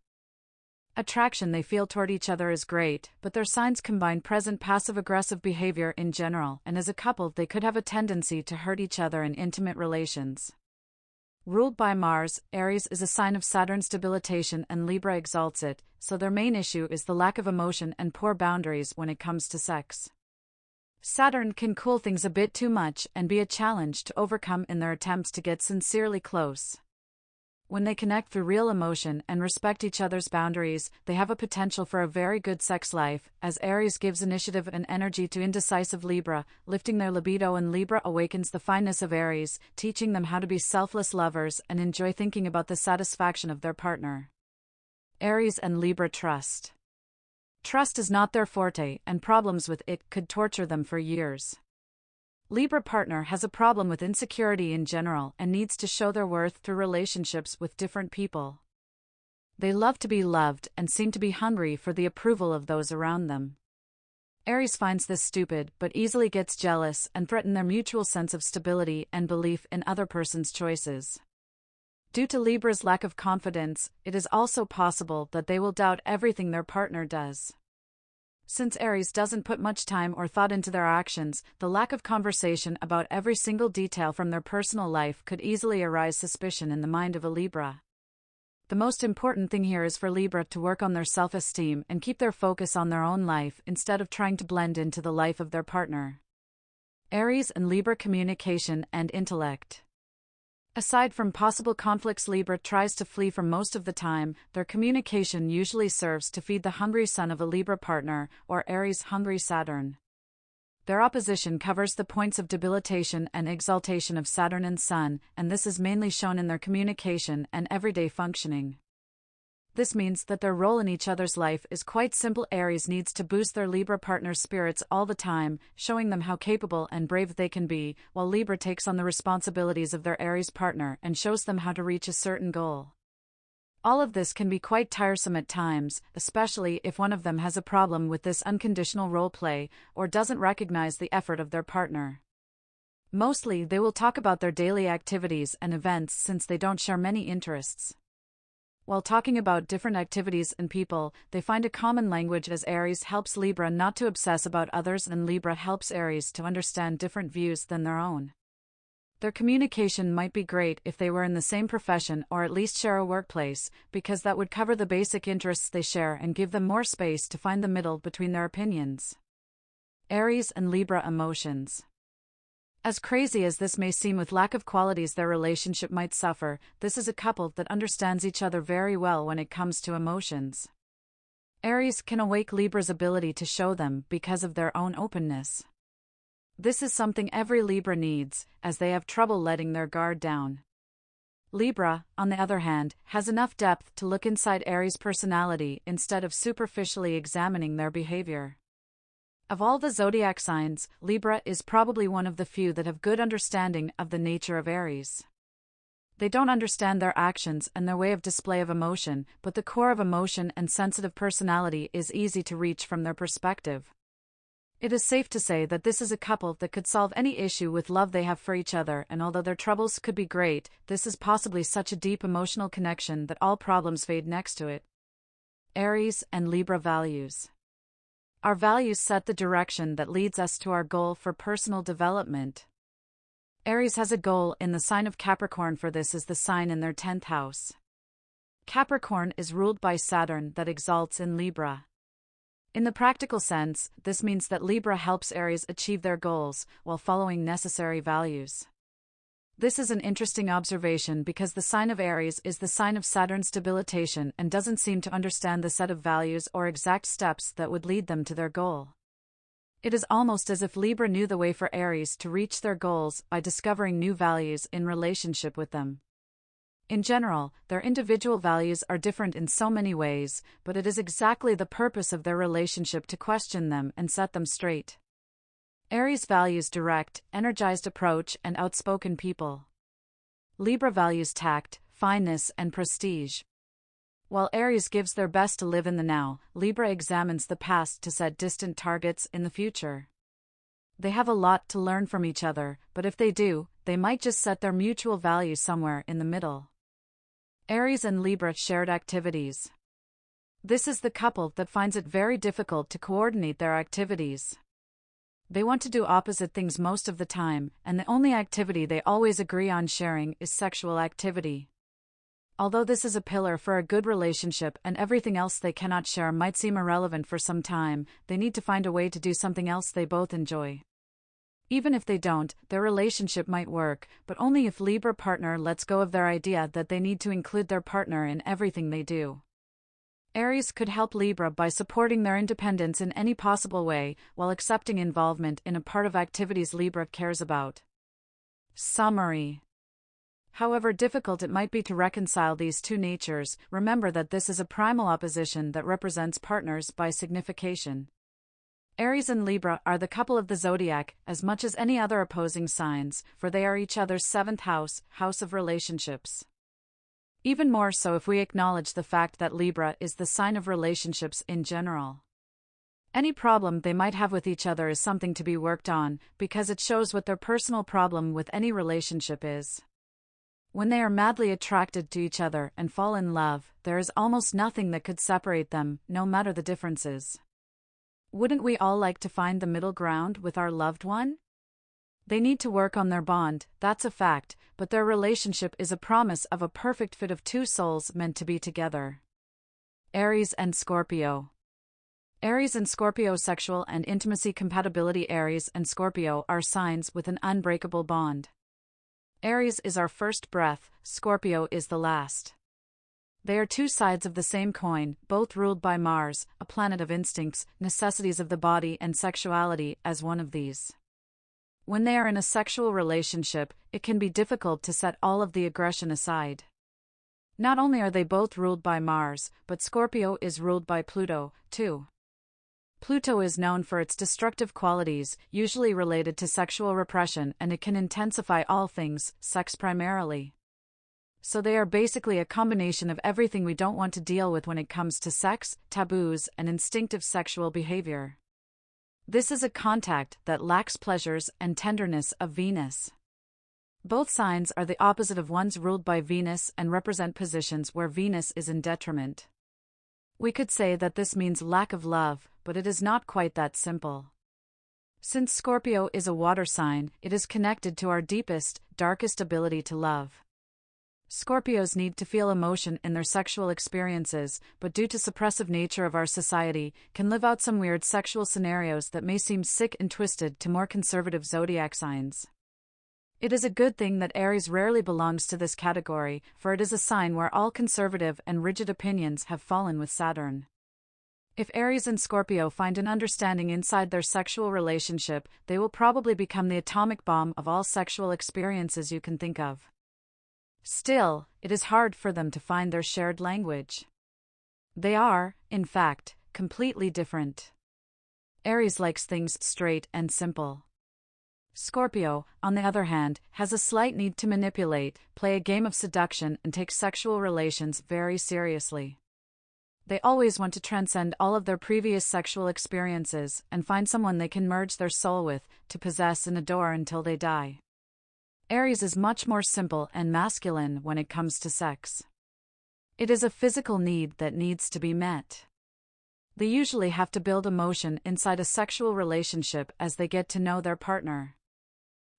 Attraction they feel toward each other is great, but their signs combine present passive-aggressive behavior in general, and as a couple they could have a tendency to hurt each other in intimate relations. Ruled by Mars, Aries is a sign of Saturn's debilitation and Libra exalts it, so their main issue is the lack of emotion and poor boundaries when it comes to sex. Saturn can cool things a bit too much and be a challenge to overcome in their attempts to get sincerely close. When they connect through real emotion and respect each other's boundaries, they have a potential for a very good sex life, as Aries gives initiative and energy to indecisive Libra, lifting their libido, and Libra awakens the fineness of Aries, teaching them how to be selfless lovers and enjoy thinking about the satisfaction of their partner. Aries and Libra trust. Trust is not their forte, and problems with it could torture them for years. Libra partner has a problem with insecurity in general and needs to show their worth through relationships with different people. They love to be loved and seem to be hungry for the approval of those around them. Aries finds this stupid but easily gets jealous and threaten their mutual sense of stability and belief in other person's choices. Due to Libra's lack of confidence, it is also possible that they will doubt everything their partner does. Since Aries doesn't put much time or thought into their actions, the lack of conversation about every single detail from their personal life could easily arouse suspicion in the mind of a Libra. The most important thing here is for Libra to work on their self-esteem and keep their focus on their own life instead of trying to blend into the life of their partner. Aries and Libra communication and intellect. Aside from possible conflicts, Libra tries to flee from most of the time. Their communication usually serves to feed the hungry sun of a Libra partner, or Aries' hungry Saturn. Their opposition covers the points of debilitation and exaltation of Saturn and Sun, and this is mainly shown in their communication and everyday functioning. This means that their role in each other's life is quite simple. Aries needs to boost their Libra partner's spirits all the time, showing them how capable and brave they can be, while Libra takes on the responsibilities of their Aries partner and shows them how to reach a certain goal. All of this can be quite tiresome at times, especially if one of them has a problem with this unconditional role play or doesn't recognize the effort of their partner. Mostly, they will talk about their daily activities and events since they don't share many interests. While talking about different activities and people, they find a common language as Aries helps Libra not to obsess about others and Libra helps Aries to understand different views than their own. Their communication might be great if they were in the same profession or at least share a workplace, because that would cover the basic interests they share and give them more space to find the middle between their opinions. Aries and Libra emotions. As crazy as this may seem, with lack of qualities their relationship might suffer, this is a couple that understands each other very well when it comes to emotions. Aries can awake Libra's ability to show them because of their own openness. This is something every Libra needs, as they have trouble letting their guard down. Libra, on the other hand, has enough depth to look inside Aries' personality instead of superficially examining their behavior. Of all the zodiac signs, Libra is probably one of the few that have good understanding of the nature of Aries. They don't understand their actions and their way of display of emotion, but the core of emotion and sensitive personality is easy to reach from their perspective. It is safe to say that this is a couple that could solve any issue with love they have for each other, and although their troubles could be great, this is possibly such a deep emotional connection that all problems fade next to it. Aries and Libra values. Our values set the direction that leads us to our goal for personal development. Aries has a goal in the sign of Capricorn, for this is the sign in their 10th house. Capricorn is ruled by Saturn that exalts in Libra. In the practical sense, this means that Libra helps Aries achieve their goals while following necessary values. This is an interesting observation because the sign of Aries is the sign of Saturn's debilitation and doesn't seem to understand the set of values or exact steps that would lead them to their goal. It is almost as if Libra knew the way for Aries to reach their goals by discovering new values in relationship with them. In general, their individual values are different in so many ways, but it is exactly the purpose of their relationship to question them and set them straight. Aries values direct, energized approach and outspoken people. Libra values tact, fineness and prestige. While Aries gives their best to live in the now, Libra examines the past to set distant targets in the future. They have a lot to learn from each other, but if they do, they might just set their mutual values somewhere in the middle. Aries and Libra shared activities. This is the couple that finds it very difficult to coordinate their activities. They want to do opposite things most of the time, and the only activity they always agree on sharing is sexual activity. Although this is a pillar for a good relationship and everything else they cannot share might seem irrelevant for some time, they need to find a way to do something else they both enjoy. Even if they don't, their relationship might work, but only if Libra partner lets go of their idea that they need to include their partner in everything they do. Aries could help Libra by supporting their independence in any possible way, while accepting involvement in a part of activities Libra cares about. Summary. However difficult it might be to reconcile these two natures, remember that this is a primal opposition that represents partners by signification. Aries and Libra are the couple of the zodiac, as much as any other opposing signs, for they are each other's 7th house, house of relationships. Even more so if we acknowledge the fact that Libra is the sign of relationships in general. Any problem they might have with each other is something to be worked on, because it shows what their personal problem with any relationship is. When they are madly attracted to each other and fall in love, there is almost nothing that could separate them, no matter the differences. Wouldn't we all like to find the middle ground with our loved one? They need to work on their bond, that's a fact, but their relationship is a promise of a perfect fit of two souls meant to be together. Aries and Scorpio. Aries and Scorpio sexual and intimacy compatibility. Aries and Scorpio are signs with an unbreakable bond. Aries is our first breath, Scorpio is the last. They are two sides of the same coin, both ruled by Mars, a planet of instincts, necessities of the body and sexuality as one of these. When they are in a sexual relationship, it can be difficult to set all of the aggression aside. Not only are they both ruled by Mars, but Scorpio is ruled by Pluto, too. Pluto is known for its destructive qualities, usually related to sexual repression, and it can intensify all things, sex primarily. So they are basically a combination of everything we don't want to deal with when it comes to sex, taboos, and instinctive sexual behavior. This is a contact that lacks pleasures and tenderness of Venus. Both signs are the opposite of ones ruled by Venus and represent positions where Venus is in detriment. We could say that this means lack of love, but it is not quite that simple. Since Scorpio is a water sign, it is connected to our deepest, darkest ability to love. Scorpios need to feel emotion in their sexual experiences, but due to suppressive nature of our society, can live out some weird sexual scenarios that may seem sick and twisted to more conservative zodiac signs. It is a good thing that Aries rarely belongs to this category, for it is a sign where all conservative and rigid opinions have fallen with Saturn. If Aries and Scorpio find an understanding inside their sexual relationship, they will probably become the atomic bomb of all sexual experiences you can think of. Still, it is hard for them to find their shared language. They are, in fact, completely different. Aries likes things straight and simple. Scorpio, on the other hand, has a slight need to manipulate, play a game of seduction, and take sexual relations very seriously. They always want to transcend all of their previous sexual experiences and find someone they can merge their soul with, to possess and adore until they die. Aries is much more simple and masculine when it comes to sex. It is a physical need that needs to be met. They usually have to build emotion inside a sexual relationship as they get to know their partner.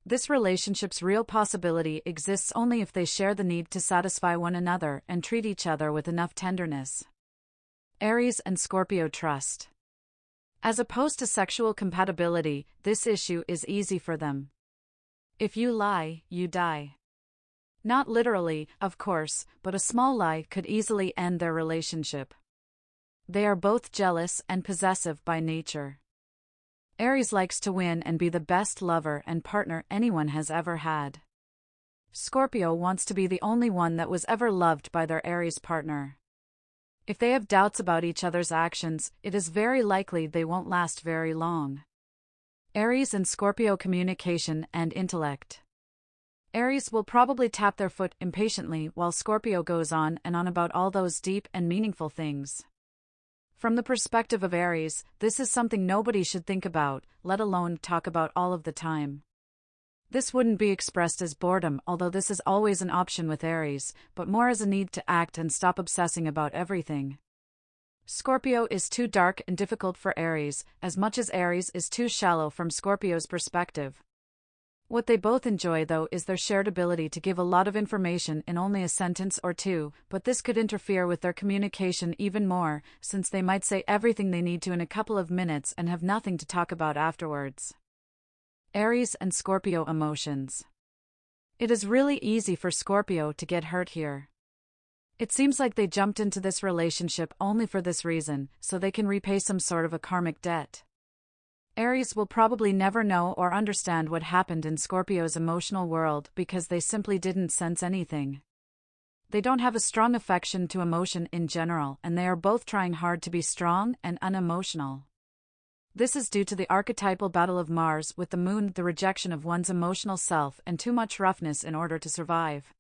This relationship's real possibility exists only if they share the need to satisfy one another and treat each other with enough tenderness. Aries and Scorpio trust. As opposed to sexual compatibility, this issue is easy for them. If you lie, you die. Not literally, of course, but a small lie could easily end their relationship. They are both jealous and possessive by nature. Aries likes to win and be the best lover and partner anyone has ever had. Scorpio wants to be the only one that was ever loved by their Aries partner. If they have doubts about each other's actions, it is very likely they won't last very long. Aries and Scorpio communication and intellect. Aries will probably tap their foot impatiently while Scorpio goes on and on about all those deep and meaningful things. From the perspective of Aries, this is something nobody should think about, let alone talk about all of the time. This wouldn't be expressed as boredom, although this is always an option with Aries, but more as a need to act and stop obsessing about everything. Scorpio is too dark and difficult for Aries, as much as Aries is too shallow from Scorpio's perspective. What they both enjoy, though, is their shared ability to give a lot of information in only a sentence or two, but this could interfere with their communication even more, since they might say everything they need to in a couple of minutes and have nothing to talk about afterwards. Aries and Scorpio emotions. It is really easy for Scorpio to get hurt here. It seems like they jumped into this relationship only for this reason, so they can repay some sort of a karmic debt. Aries will probably never know or understand what happened in Scorpio's emotional world because they simply didn't sense anything. They don't have a strong affection to emotion in general, and they are both trying hard to be strong and unemotional. This is due to the archetypal battle of Mars with the Moon, the rejection of one's emotional self, and too much roughness in order to survive.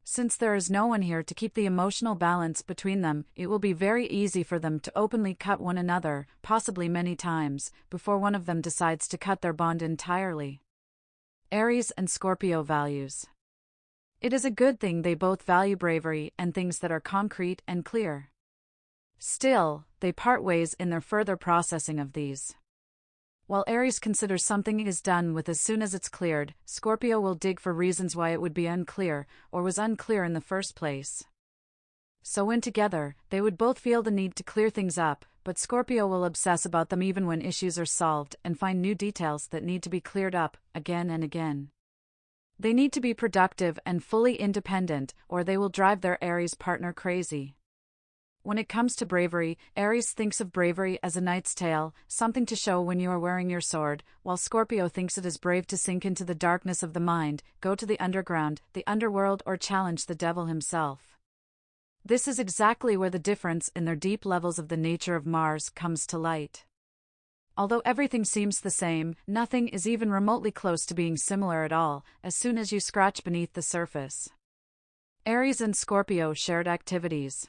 Since there is no one here to keep the emotional balance between them, it will be very easy for them to openly cut one another, possibly many times, before one of them decides to cut their bond entirely. Aries and Scorpio values. It is a good thing they both value bravery and things that are concrete and clear. Still, they part ways in their further processing of these. While Aries considers something is done with as soon as it's cleared, Scorpio will dig for reasons why it would be unclear, or was unclear in the first place. So when together, they would both feel the need to clear things up, but Scorpio will obsess about them even when issues are solved and find new details that need to be cleared up, again and again. They need to be productive and fully independent, or they will drive their Aries partner crazy. When it comes to bravery, Aries thinks of bravery as a knight's tale, something to show when you are wearing your sword, while Scorpio thinks it is brave to sink into the darkness of the mind, go to the underground, the underworld, or challenge the devil himself. This is exactly where the difference in their deep levels of the nature of Mars comes to light. Although everything seems the same, nothing is even remotely close to being similar at all, as soon as you scratch beneath the surface. Aries and Scorpio shared activities.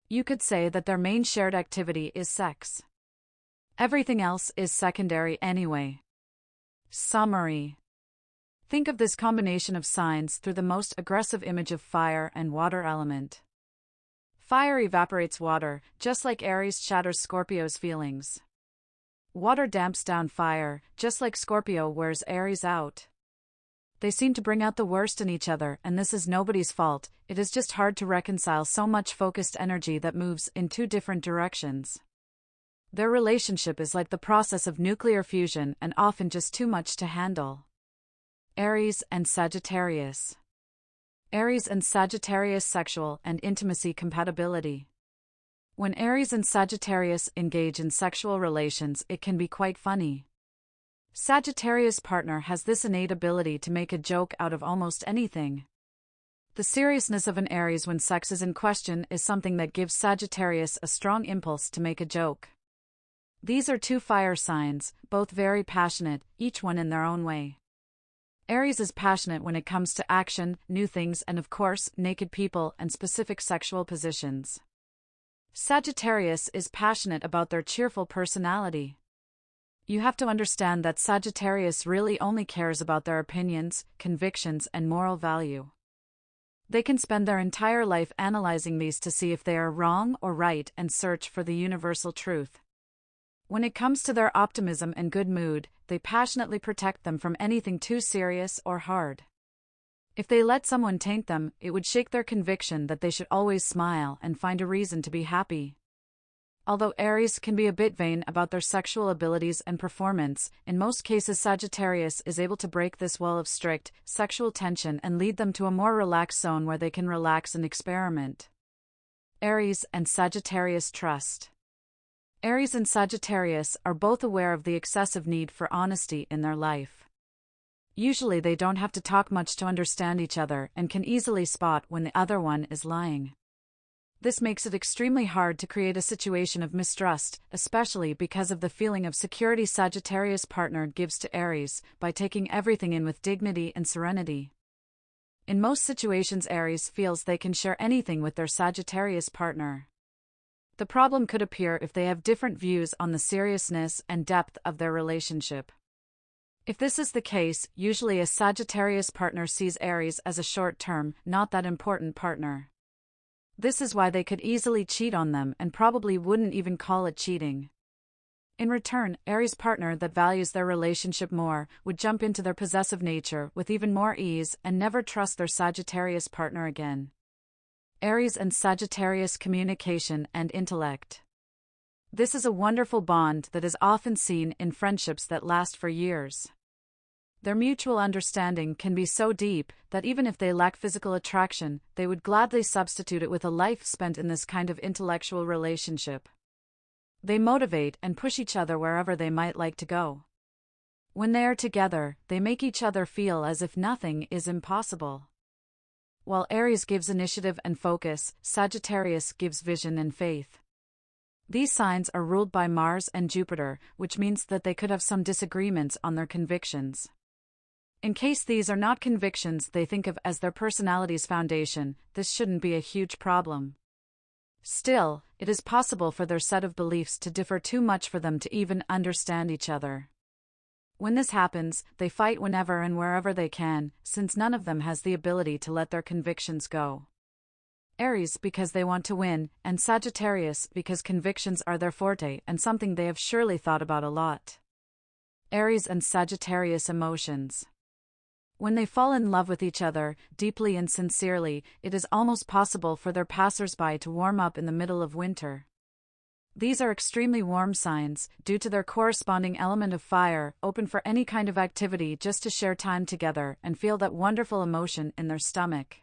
You could say that their main shared activity is sex. Everything else is secondary anyway. Summary. Think of this combination of signs through the most aggressive image of fire and water element. Fire evaporates water, just like Aries shatters Scorpio's feelings. Water damps down fire, just like Scorpio wears Aries out. They seem to bring out the worst in each other, and this is nobody's fault. It is just hard to reconcile so much focused energy that moves in two different directions. Their relationship is like the process of nuclear fusion and often just too much to handle. Aries and Sagittarius. Aries and Sagittarius sexual and intimacy compatibility. When Aries and Sagittarius engage in sexual relations, it can be quite funny. Sagittarius' partner has this innate ability to make a joke out of almost anything. The seriousness of an Aries when sex is in question is something that gives Sagittarius a strong impulse to make a joke. These are two fire signs, both very passionate, each one in their own way. Aries is passionate when it comes to action, new things, and of course, naked people and specific sexual positions. Sagittarius is passionate about their cheerful personality. You have to understand that Sagittarius really only cares about their opinions, convictions, and moral value. They can spend their entire life analyzing these to see if they are wrong or right and search for the universal truth. When it comes to their optimism and good mood, they passionately protect them from anything too serious or hard. If they let someone taint them, it would shake their conviction that they should always smile and find a reason to be happy. Although Aries can be a bit vain about their sexual abilities and performance, in most cases Sagittarius is able to break this wall of strict, sexual tension and lead them to a more relaxed zone where they can relax and experiment. Aries and Sagittarius trust. Aries and Sagittarius are both aware of the excessive need for honesty in their life. Usually they don't have to talk much to understand each other and can easily spot when the other one is lying. This makes it extremely hard to create a situation of mistrust, especially because of the feeling of security Sagittarius partner gives to Aries by taking everything in with dignity and serenity. In most situations Aries feels they can share anything with their Sagittarius partner. The problem could appear if they have different views on the seriousness and depth of their relationship. If this is the case, usually a Sagittarius partner sees Aries as a short-term, not that important partner. This is why they could easily cheat on them and probably wouldn't even call it cheating. In return, Aries' partner that values their relationship more would jump into their possessive nature with even more ease and never trust their Sagittarius partner again. Aries and Sagittarius communication and intellect. This is a wonderful bond that is often seen in friendships that last for years. Their mutual understanding can be so deep that even if they lack physical attraction, they would gladly substitute it with a life spent in this kind of intellectual relationship. They motivate and push each other wherever they might like to go. When they are together, they make each other feel as if nothing is impossible. While Aries gives initiative and focus, Sagittarius gives vision and faith. These signs are ruled by Mars and Jupiter, which means that they could have some disagreements on their convictions. In case these are not convictions they think of as their personality's foundation, this shouldn't be a huge problem. Still, it is possible for their set of beliefs to differ too much for them to even understand each other. When this happens, they fight whenever and wherever they can, since none of them has the ability to let their convictions go. Aries because they want to win, and Sagittarius because convictions are their forte and something they have surely thought about a lot. Aries and Sagittarius emotions. When they fall in love with each other, deeply and sincerely, it is almost possible for their passers-by to warm up in the middle of winter. These are extremely warm signs, due to their corresponding element of fire, open for any kind of activity just to share time together and feel that wonderful emotion in their stomach.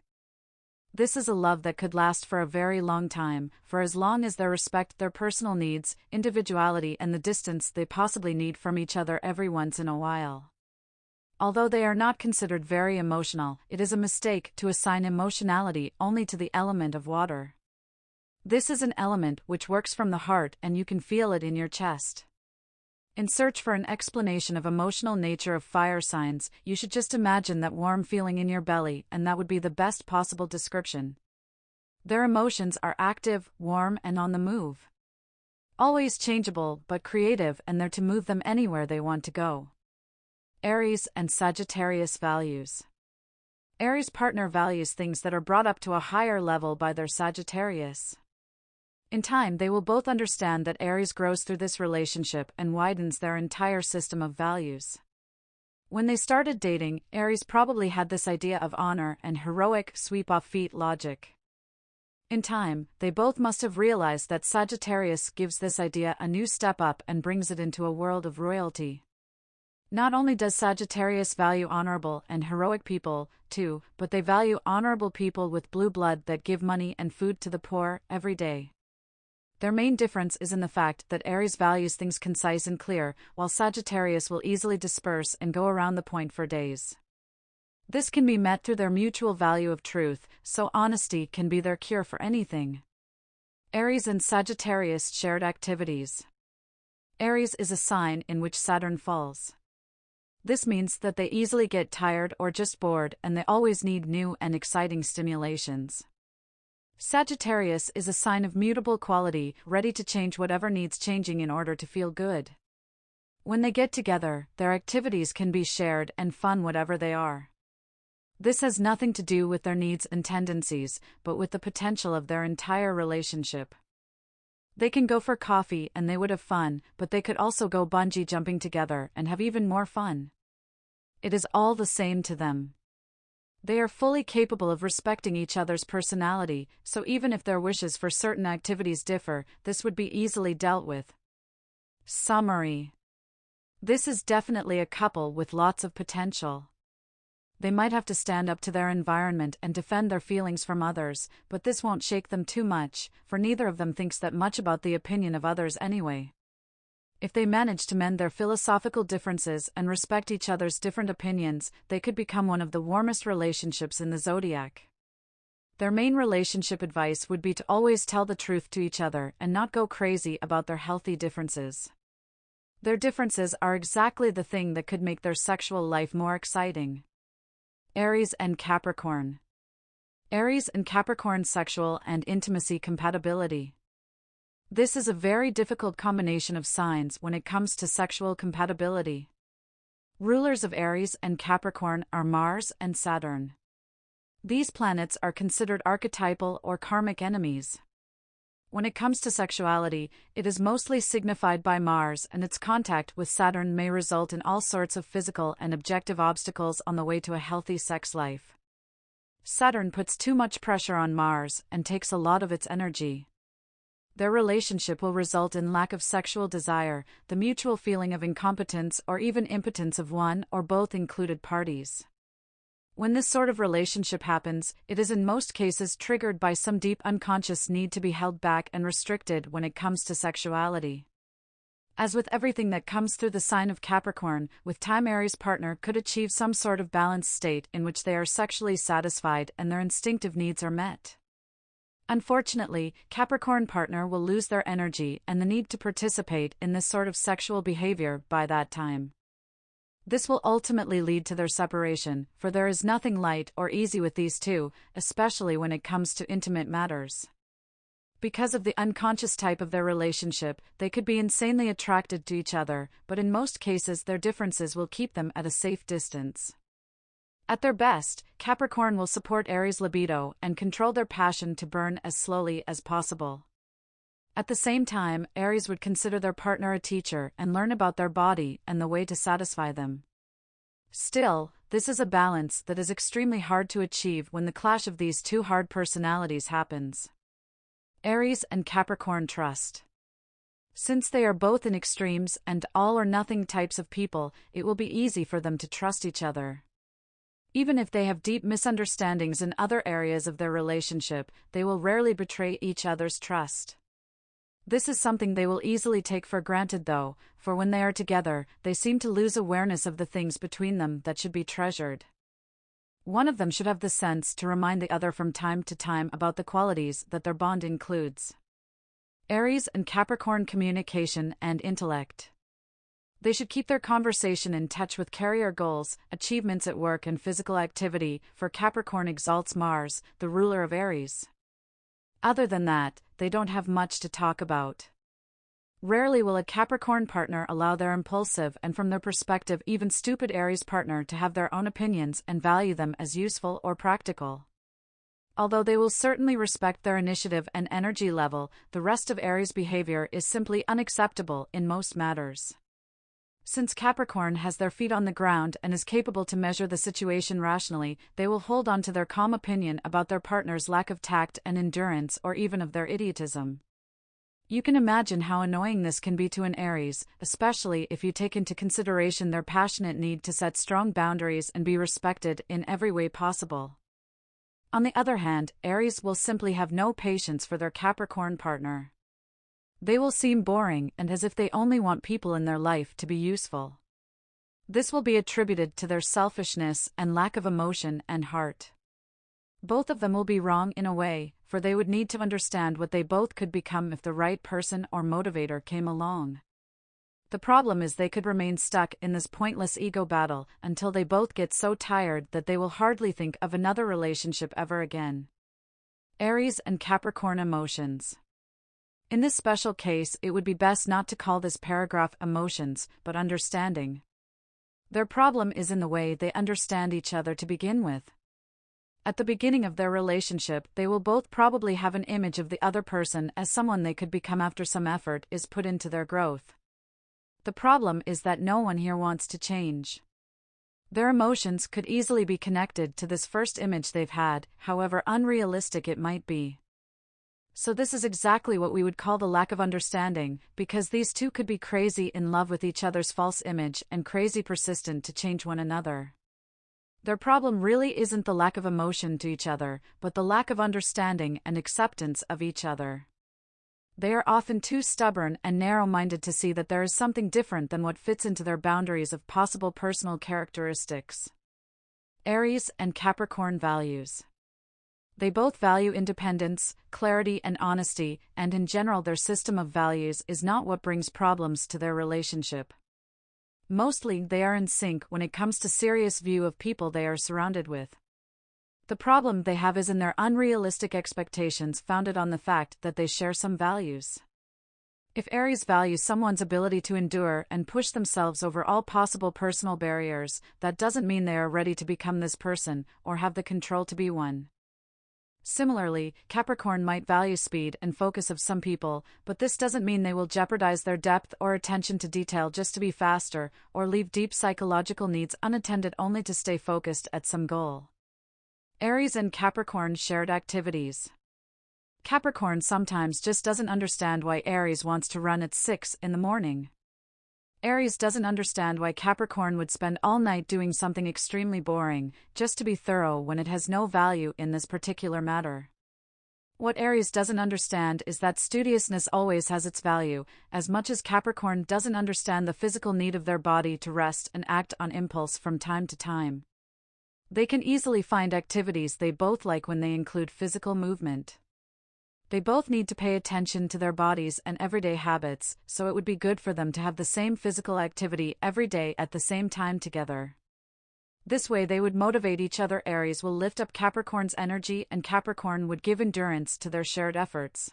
This is a love that could last for a very long time, for as long as they respect their personal needs, individuality, and the distance they possibly need from each other every once in a while. Although they are not considered very emotional, it is a mistake to assign emotionality only to the element of water. This is an element which works from the heart and you can feel it in your chest. In search for an explanation of emotional nature of fire signs, you should just imagine that warm feeling in your belly, and that would be the best possible description. Their emotions are active, warm, and on the move. Always changeable but creative, and they're to move them anywhere they want to go. Aries and Sagittarius values. Aries partner values things that are brought up to a higher level by their Sagittarius. In time, they will both understand that Aries grows through this relationship and widens their entire system of values. When they started dating, Aries probably had this idea of honor and heroic, sweep-off-feet logic. In time, they both must have realized that Sagittarius gives this idea a new step up and brings it into a world of royalty. Not only does Sagittarius value honorable and heroic people, too, but they value honorable people with blue blood that give money and food to the poor every day. Their main difference is in the fact that Aries values things concise and clear, while Sagittarius will easily disperse and go around the point for days. This can be met through their mutual value of truth, so honesty can be their cure for anything. Aries and Sagittarius shared activities. Aries is a sign in which Saturn falls. This means that they easily get tired or just bored, and they always need new and exciting stimulations. Sagittarius is a sign of mutable quality, ready to change whatever needs changing in order to feel good. When they get together, their activities can be shared and fun, whatever they are. This has nothing to do with their needs and tendencies, but with the potential of their entire relationship. They can go for coffee and they would have fun, but they could also go bungee jumping together and have even more fun. It is all the same to them. They are fully capable of respecting each other's personality, so even if their wishes for certain activities differ, this would be easily dealt with. Summary. This is definitely a couple with lots of potential. They might have to stand up to their environment and defend their feelings from others, but this won't shake them too much, for neither of them thinks that much about the opinion of others anyway. If they manage to mend their philosophical differences and respect each other's different opinions, they could become one of the warmest relationships in the zodiac. Their main relationship advice would be to always tell the truth to each other and not go crazy about their healthy differences. Their differences are exactly the thing that could make their sexual life more exciting. Aries and Capricorn. Aries and Capricorn sexual and intimacy compatibility. This is a very difficult combination of signs when it comes to sexual compatibility. Rulers of Aries and Capricorn are Mars and Saturn. These planets are considered archetypal or karmic enemies. When it comes to sexuality, it is mostly signified by Mars, and its contact with Saturn may result in all sorts of physical and objective obstacles on the way to a healthy sex life. Saturn puts too much pressure on Mars and takes a lot of its energy. Their relationship will result in lack of sexual desire, the mutual feeling of incompetence or even impotence of one or both included parties. When this sort of relationship happens, it is in most cases triggered by some deep unconscious need to be held back and restricted when it comes to sexuality. As with everything that comes through the sign of Capricorn, with time Aries partner could achieve some sort of balanced state in which they are sexually satisfied and their instinctive needs are met. Unfortunately, Capricorn partner will lose their energy and the need to participate in this sort of sexual behavior by that time. This will ultimately lead to their separation, for there is nothing light or easy with these two, especially when it comes to intimate matters. Because of the unconscious type of their relationship, they could be insanely attracted to each other, but in most cases their differences will keep them at a safe distance. At their best, Capricorn will support Aries' libido and control their passion to burn as slowly as possible. At the same time, Aries would consider their partner a teacher and learn about their body and the way to satisfy them. Still, this is a balance that is extremely hard to achieve when the clash of these two hard personalities happens. Aries and Capricorn trust. Since they are both in extremes and all or nothing types of people, it will be easy for them to trust each other. Even if they have deep misunderstandings in other areas of their relationship, they will rarely betray each other's trust. This is something they will easily take for granted though, for when they are together, they seem to lose awareness of the things between them that should be treasured. One of them should have the sense to remind the other from time to time about the qualities that their bond includes. Aries and Capricorn communication and intellect. They should keep their conversation in touch with career goals, achievements at work and physical activity, for Capricorn exalts Mars, the ruler of Aries. Other than that, they don't have much to talk about. Rarely will a Capricorn partner allow their impulsive and from their perspective even stupid Aries partner to have their own opinions and value them as useful or practical. Although they will certainly respect their initiative and energy level, the rest of Aries' behavior is simply unacceptable in most matters. Since Capricorn has their feet on the ground and is capable to measure the situation rationally, they will hold on to their calm opinion about their partner's lack of tact and endurance or even of their idiotism. You can imagine how annoying this can be to an Aries, especially if you take into consideration their passionate need to set strong boundaries and be respected in every way possible. On the other hand, Aries will simply have no patience for their Capricorn partner. They will seem boring and as if they only want people in their life to be useful. This will be attributed to their selfishness and lack of emotion and heart. Both of them will be wrong in a way, for they would need to understand what they both could become if the right person or motivator came along. The problem is they could remain stuck in this pointless ego battle until they both get so tired that they will hardly think of another relationship ever again. Aries and Capricorn emotions. In this special case, it would be best not to call this paragraph emotions, but understanding. Their problem is in the way they understand each other to begin with. At the beginning of their relationship, they will both probably have an image of the other person as someone they could become after some effort is put into their growth. The problem is that no one here wants to change. Their emotions could easily be connected to this first image they've had, however unrealistic it might be. So this is exactly what we would call the lack of understanding, because these two could be crazy in love with each other's false image and crazy persistent to change one another. Their problem really isn't the lack of emotion to each other, but the lack of understanding and acceptance of each other. They are often too stubborn and narrow-minded to see that there is something different than what fits into their boundaries of possible personal characteristics. Aries and Capricorn values. They both value independence, clarity and honesty, and in general their system of values is not what brings problems to their relationship. Mostly they are in sync when it comes to serious view of people they are surrounded with. The problem they have is in their unrealistic expectations founded on the fact that they share some values. If Aries values someone's ability to endure and push themselves over all possible personal barriers, that doesn't mean they are ready to become this person or have the control to be one. Similarly, Capricorn might value speed and focus of some people, but this doesn't mean they will jeopardize their depth or attention to detail just to be faster, or leave deep psychological needs unattended only to stay focused at some goal. Aries and Capricorn shared activities. Capricorn sometimes just doesn't understand why Aries wants to run at 6 in the morning. Aries doesn't understand why Capricorn would spend all night doing something extremely boring, just to be thorough when it has no value in this particular matter. What Aries doesn't understand is that studiousness always has its value, as much as Capricorn doesn't understand the physical need of their body to rest and act on impulse from time to time. They can easily find activities they both like when they include physical movement. They both need to pay attention to their bodies and everyday habits, so it would be good for them to have the same physical activity every day at the same time together. This way they would motivate each other. Aries will lift up Capricorn's energy and Capricorn would give endurance to their shared efforts.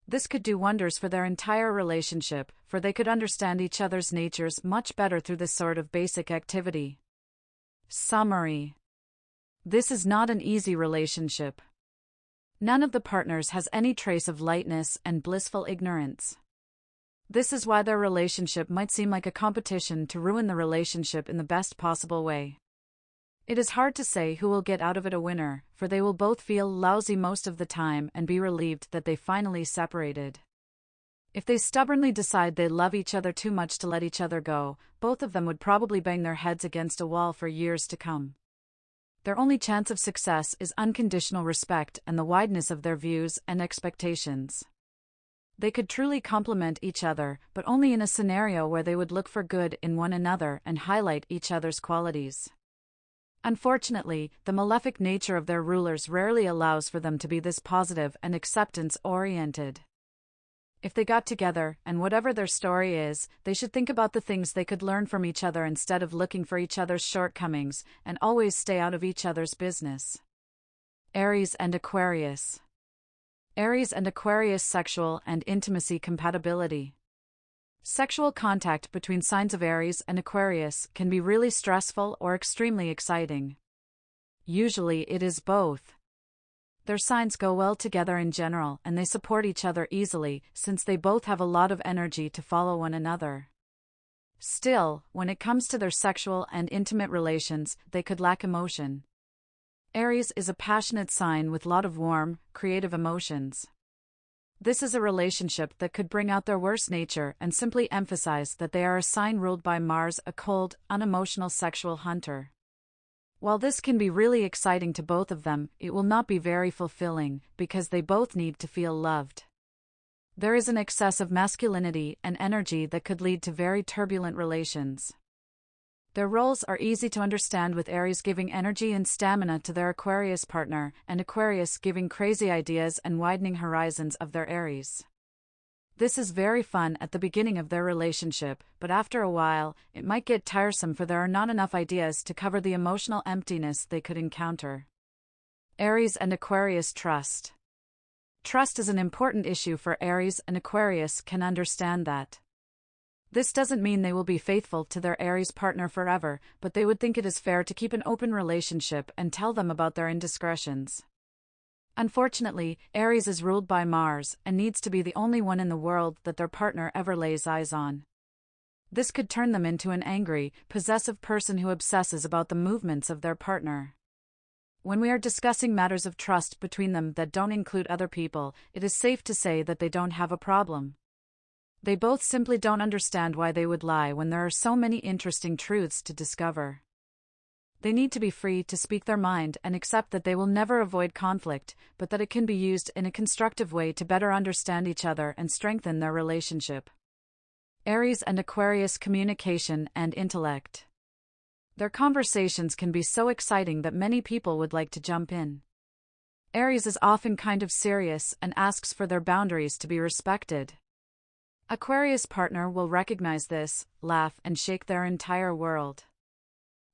This could do wonders for their entire relationship, for they could understand each other's natures much better through this sort of basic activity. Summary. This is not an easy relationship. None of the partners has any trace of lightness and blissful ignorance. This is why their relationship might seem like a competition to ruin the relationship in the best possible way. It is hard to say who will get out of it a winner, for they will both feel lousy most of the time and be relieved that they finally separated. If they stubbornly decide they love each other too much to let each other go, both of them would probably bang their heads against a wall for years to come. Their only chance of success is unconditional respect and the wideness of their views and expectations. They could truly complement each other, but only in a scenario where they would look for good in one another and highlight each other's qualities. Unfortunately, the malefic nature of their rulers rarely allows for them to be this positive and acceptance-oriented. If they got together, and whatever their story is, they should think about the things they could learn from each other instead of looking for each other's shortcomings, and always stay out of each other's business. Aries and Aquarius. Aries and Aquarius sexual and intimacy compatibility. Sexual contact between signs of Aries and Aquarius can be really stressful or extremely exciting. Usually it is both. Their signs go well together in general and they support each other easily since they both have a lot of energy to follow one another. Still, when it comes to their sexual and intimate relations, they could lack emotion. Aries is a passionate sign with a lot of warm, creative emotions. This is a relationship that could bring out their worst nature and simply emphasize that they are a sign ruled by Mars, a cold, unemotional sexual hunter. While this can be really exciting to both of them, it will not be very fulfilling, because they both need to feel loved. There is an excess of masculinity and energy that could lead to very turbulent relations. Their roles are easy to understand, with Aries giving energy and stamina to their Aquarius partner, and Aquarius giving crazy ideas and widening horizons of their Aries. This is very fun at the beginning of their relationship, but after a while, it might get tiresome for there are not enough ideas to cover the emotional emptiness they could encounter. Aries and Aquarius trust. Trust is an important issue for Aries, and Aquarius can understand that. This doesn't mean they will be faithful to their Aries partner forever, but they would think it is fair to keep an open relationship and tell them about their indiscretions. Unfortunately, Aries is ruled by Mars and needs to be the only one in the world that their partner ever lays eyes on. This could turn them into an angry, possessive person who obsesses about the movements of their partner. When we are discussing matters of trust between them that don't include other people, it is safe to say that they don't have a problem. They both simply don't understand why they would lie when there are so many interesting truths to discover. They need to be free to speak their mind and accept that they will never avoid conflict, but that it can be used in a constructive way to better understand each other and strengthen their relationship. Aries and Aquarius communication and intellect. Their conversations can be so exciting that many people would like to jump in. Aries is often kind of serious and asks for their boundaries to be respected. Aquarius partner will recognize this, laugh, and shake their entire world.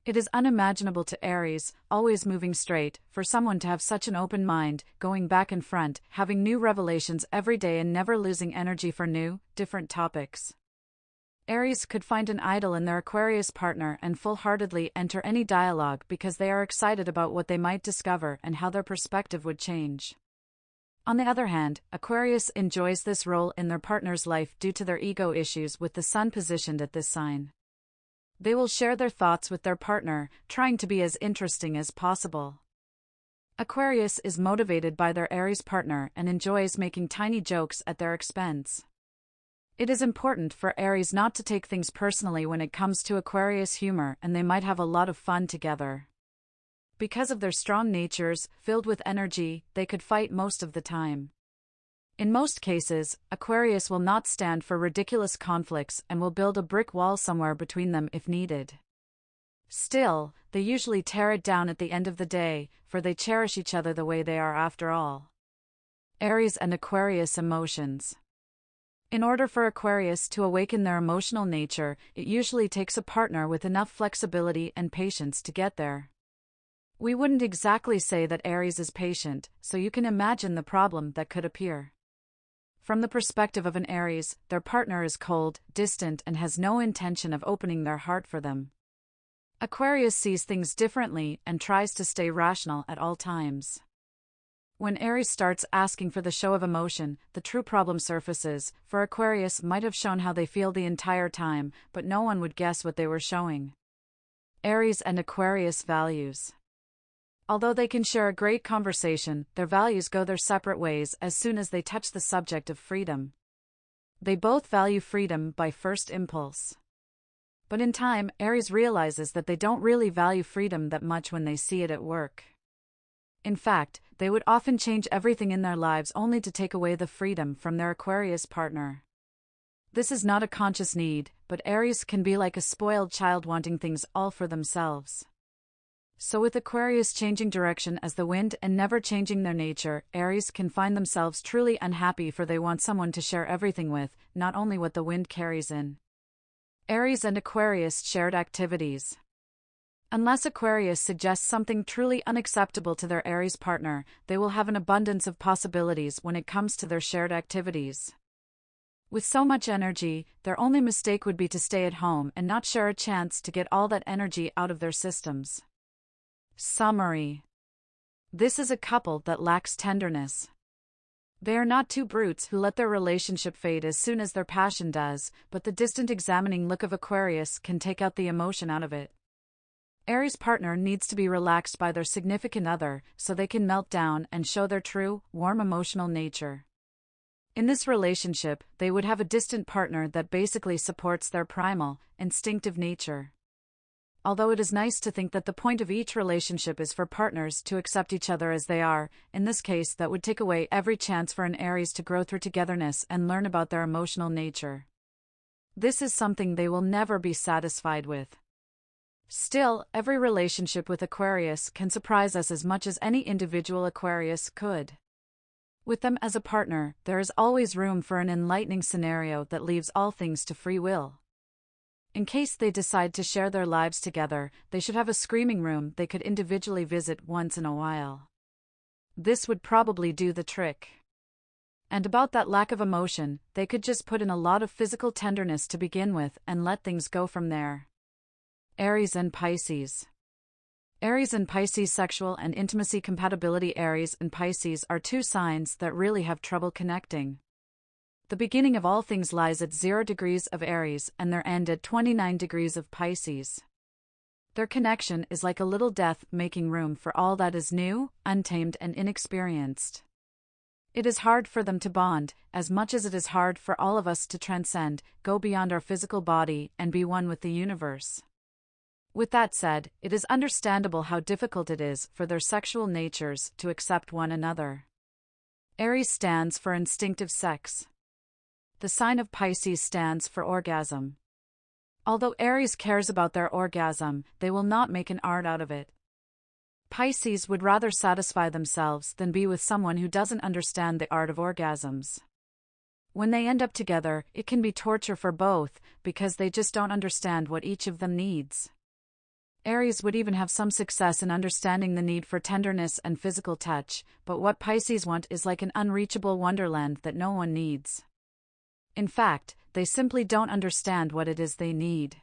It is unimaginable to Aries, always moving straight, for someone to have such an open mind, going back and front, having new revelations every day and never losing energy for new, different topics. Aries could find an idol in their Aquarius partner and full-heartedly enter any dialogue because they are excited about what they might discover and how their perspective would change. On the other hand, Aquarius enjoys this role in their partner's life due to their ego issues with the sun positioned at this sign. They will share their thoughts with their partner, trying to be as interesting as possible. Aquarius is motivated by their Aries partner and enjoys making tiny jokes at their expense. It is important for Aries not to take things personally when it comes to Aquarius humor, and they might have a lot of fun together. Because of their strong natures, filled with energy, they could fight most of the time. In most cases, Aquarius will not stand for ridiculous conflicts and will build a brick wall somewhere between them if needed. Still, they usually tear it down at the end of the day, for they cherish each other the way they are after all. Aries and Aquarius emotions. In order for Aquarius to awaken their emotional nature, it usually takes a partner with enough flexibility and patience to get there. We wouldn't exactly say that Aries is patient, so you can imagine the problem that could appear. From the perspective of an Aries, their partner is cold, distant, and has no intention of opening their heart for them. Aquarius sees things differently and tries to stay rational at all times. When Aries starts asking for the show of emotion, the true problem surfaces, for Aquarius might have shown how they feel the entire time, but no one would guess what they were showing. Aries and Aquarius values. Although they can share a great conversation, their values go their separate ways as soon as they touch the subject of freedom. They both value freedom by first impulse. But in time, Aries realizes that they don't really value freedom that much when they see it at work. In fact, they would often change everything in their lives only to take away the freedom from their Aquarius partner. This is not a conscious need, but Aries can be like a spoiled child wanting things all for themselves. So with Aquarius changing direction as the wind and never changing their nature, Aries can find themselves truly unhappy, for they want someone to share everything with, not only what the wind carries in. Aries and Aquarius shared activities. Unless Aquarius suggests something truly unacceptable to their Aries partner, they will have an abundance of possibilities when it comes to their shared activities. With so much energy, their only mistake would be to stay at home and not share a chance to get all that energy out of their systems. Summary: this is a couple that lacks tenderness. They are not two brutes who let their relationship fade as soon as their passion does, but the distant examining look of Aquarius can take out the emotion out of it. Aries' partner needs to be relaxed by their significant other so they can melt down and show their true, warm emotional nature. In this relationship, they would have a distant partner that basically supports their primal, instinctive nature. Although it is nice to think that the point of each relationship is for partners to accept each other as they are, in this case that would take away every chance for an Aries to grow through togetherness and learn about their emotional nature. This is something they will never be satisfied with. Still, every relationship with Aquarius can surprise us as much as any individual Aquarius could. With them as a partner, there is always room for an enlightening scenario that leaves all things to free will. In case they decide to share their lives together, they should have a screaming room they could individually visit once in a while. This would probably do the trick. And about that lack of emotion, they could just put in a lot of physical tenderness to begin with and let things go from there. Aries and Pisces. Aries and Pisces sexual and intimacy compatibility. Aries and Pisces are two signs that really have trouble connecting. The beginning of all things lies at 0 degrees of Aries and their end at 29 degrees of Pisces. Their connection is like a little death making room for all that is new, untamed and inexperienced. It is hard for them to bond, as much as it is hard for all of us to transcend, go beyond our physical body and be one with the universe. With that said, it is understandable how difficult it is for their sexual natures to accept one another. Aries stands for instinctive sex. The sign of Pisces stands for orgasm. Although Aries cares about their orgasm, they will not make an art out of it. Pisces would rather satisfy themselves than be with someone who doesn't understand the art of orgasms. When they end up together, it can be torture for both, because they just don't understand what each of them needs. Aries would even have some success in understanding the need for tenderness and physical touch, but what Pisces want is like an unreachable wonderland that no one needs. In fact, they simply don't understand what it is they need.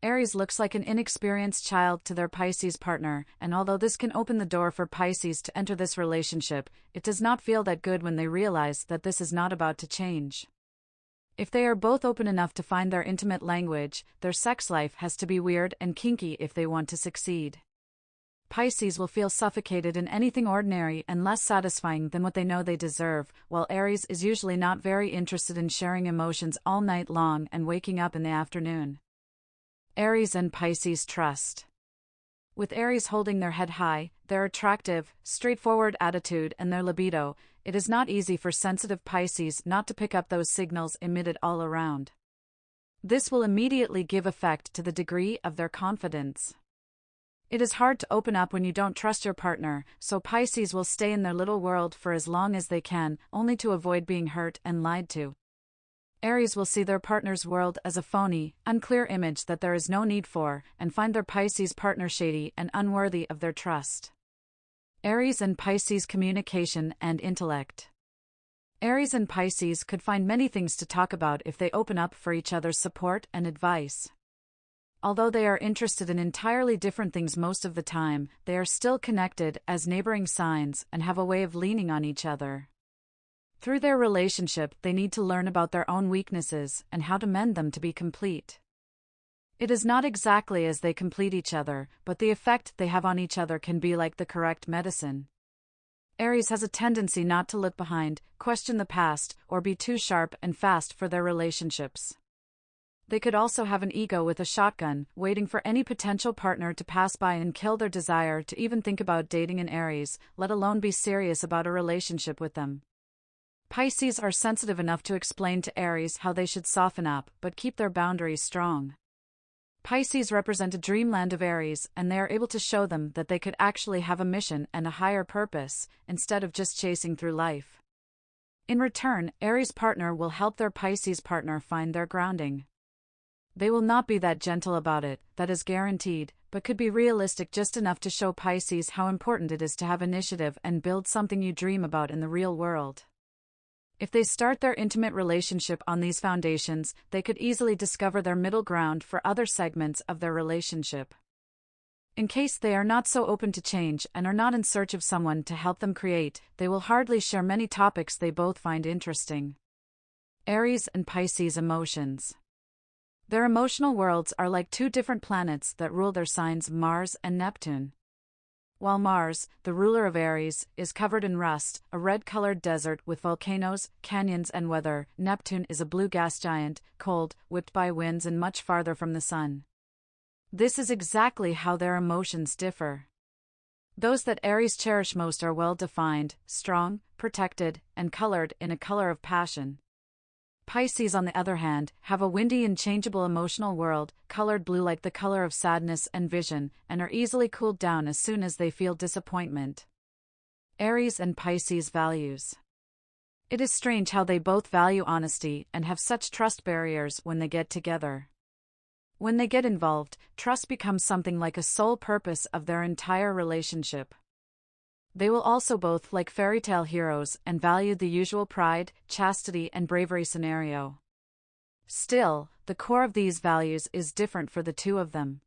Aries looks like an inexperienced child to their Pisces partner, and although this can open the door for Pisces to enter this relationship, it does not feel that good when they realize that this is not about to change. If they are both open enough to find their intimate language, their sex life has to be weird and kinky if they want to succeed. Pisces will feel suffocated in anything ordinary and less satisfying than what they know they deserve, while Aries is usually not very interested in sharing emotions all night long and waking up in the afternoon. Aries and Pisces trust. With Aries holding their head high, their attractive, straightforward attitude and their libido, it is not easy for sensitive Pisces not to pick up those signals emitted all around. This will immediately give effect to the degree of their confidence. It is hard to open up when you don't trust your partner, so Pisces will stay in their little world for as long as they can, only to avoid being hurt and lied to. Aries will see their partner's world as a phony, unclear image that there is no need for, and find their Pisces partner shady and unworthy of their trust. Aries and Pisces communication and intellect. Aries and Pisces could find many things to talk about if they open up for each other's support and advice. Although they are interested in entirely different things most of the time, they are still connected as neighboring signs and have a way of leaning on each other. Through their relationship, they need to learn about their own weaknesses and how to mend them to be complete. It is not exactly as they complete each other, but the effect they have on each other can be like the correct medicine. Aries has a tendency not to look behind, question the past, or be too sharp and fast for their relationships. They could also have an ego with a shotgun, waiting for any potential partner to pass by and kill their desire to even think about dating an Aries, let alone be serious about a relationship with them. Pisces are sensitive enough to explain to Aries how they should soften up but keep their boundaries strong. Pisces represent a dreamland of Aries, and they are able to show them that they could actually have a mission and a higher purpose, instead of just chasing through life. In return, Aries' partner will help their Pisces partner find their grounding. They will not be that gentle about it, that is guaranteed, but could be realistic just enough to show Pisces how important it is to have initiative and build something you dream about in the real world. If they start their intimate relationship on these foundations, they could easily discover their middle ground for other segments of their relationship. In case they are not so open to change and are not in search of someone to help them create, they will hardly share many topics they both find interesting. Aries and Pisces emotions. Their emotional worlds are like two different planets that rule their signs, Mars and Neptune. While Mars, the ruler of Aries, is covered in rust, a red-colored desert with volcanoes, canyons and weather, Neptune is a blue gas giant, cold, whipped by winds and much farther from the sun. This is exactly how their emotions differ. Those that Aries cherish most are well-defined, strong, protected, and colored in a color of passion. Pisces, on the other hand, have a windy and changeable emotional world, colored blue like the color of sadness and vision, and are easily cooled down as soon as they feel disappointment. Aries and Pisces values. It is strange how they both value honesty and have such trust barriers when they get together. When they get involved, trust becomes something like a sole purpose of their entire relationship. They will also both like fairy tale heroes and value the usual pride, chastity and bravery scenario. Still, the core of these values is different for the two of them.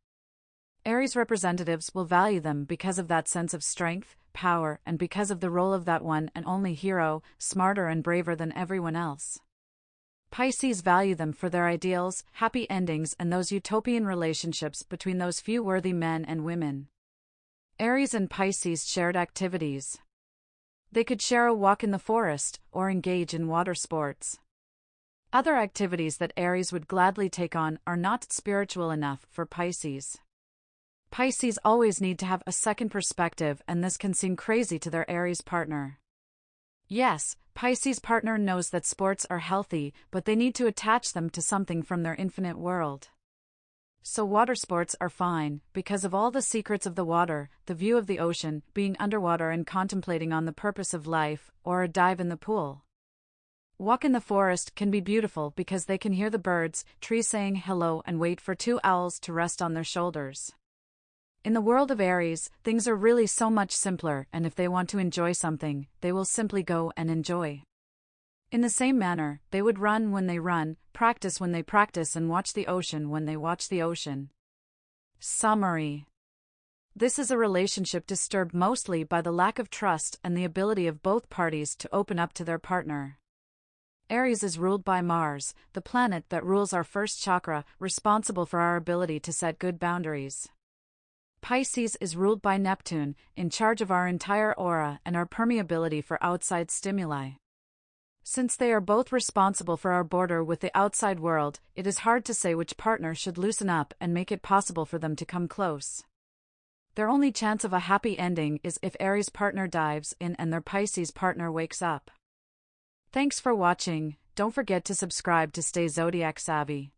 Aries representatives will value them because of that sense of strength, power, and because of the role of that one and only hero, smarter and braver than everyone else. Pisces value them for their ideals, happy endings and those utopian relationships between those few worthy men and women. Aries and Pisces shared activities. They could share a walk in the forest, or engage in water sports. Other activities that Aries would gladly take on are not spiritual enough for Pisces. Pisces always need to have a second perspective, and this can seem crazy to their Aries partner. Yes, Pisces' partner knows that sports are healthy, but they need to attach them to something from their infinite world. So water sports are fine, because of all the secrets of the water, the view of the ocean, being underwater and contemplating on the purpose of life, or a dive in the pool. Walk in the forest can be beautiful because they can hear the birds, trees saying hello and wait for two owls to rest on their shoulders. In the world of Aries, things are really so much simpler, and if they want to enjoy something, they will simply go and enjoy. In the same manner, they would run when they run, practice when they practice and watch the ocean when they watch the ocean. Summary. This is a relationship disturbed mostly by the lack of trust and the ability of both parties to open up to their partner. Aries is ruled by Mars, the planet that rules our first chakra, responsible for our ability to set good boundaries. Pisces is ruled by Neptune, in charge of our entire aura and our permeability for outside stimuli. Since they are both responsible for our border with the outside world, it is hard to say which partner should loosen up and make it possible for them to come close. Their only chance of a happy ending is if Aries' partner dives in and their Pisces partner wakes up. Thanks for watching. Don't forget to subscribe to stay Zodiac savvy.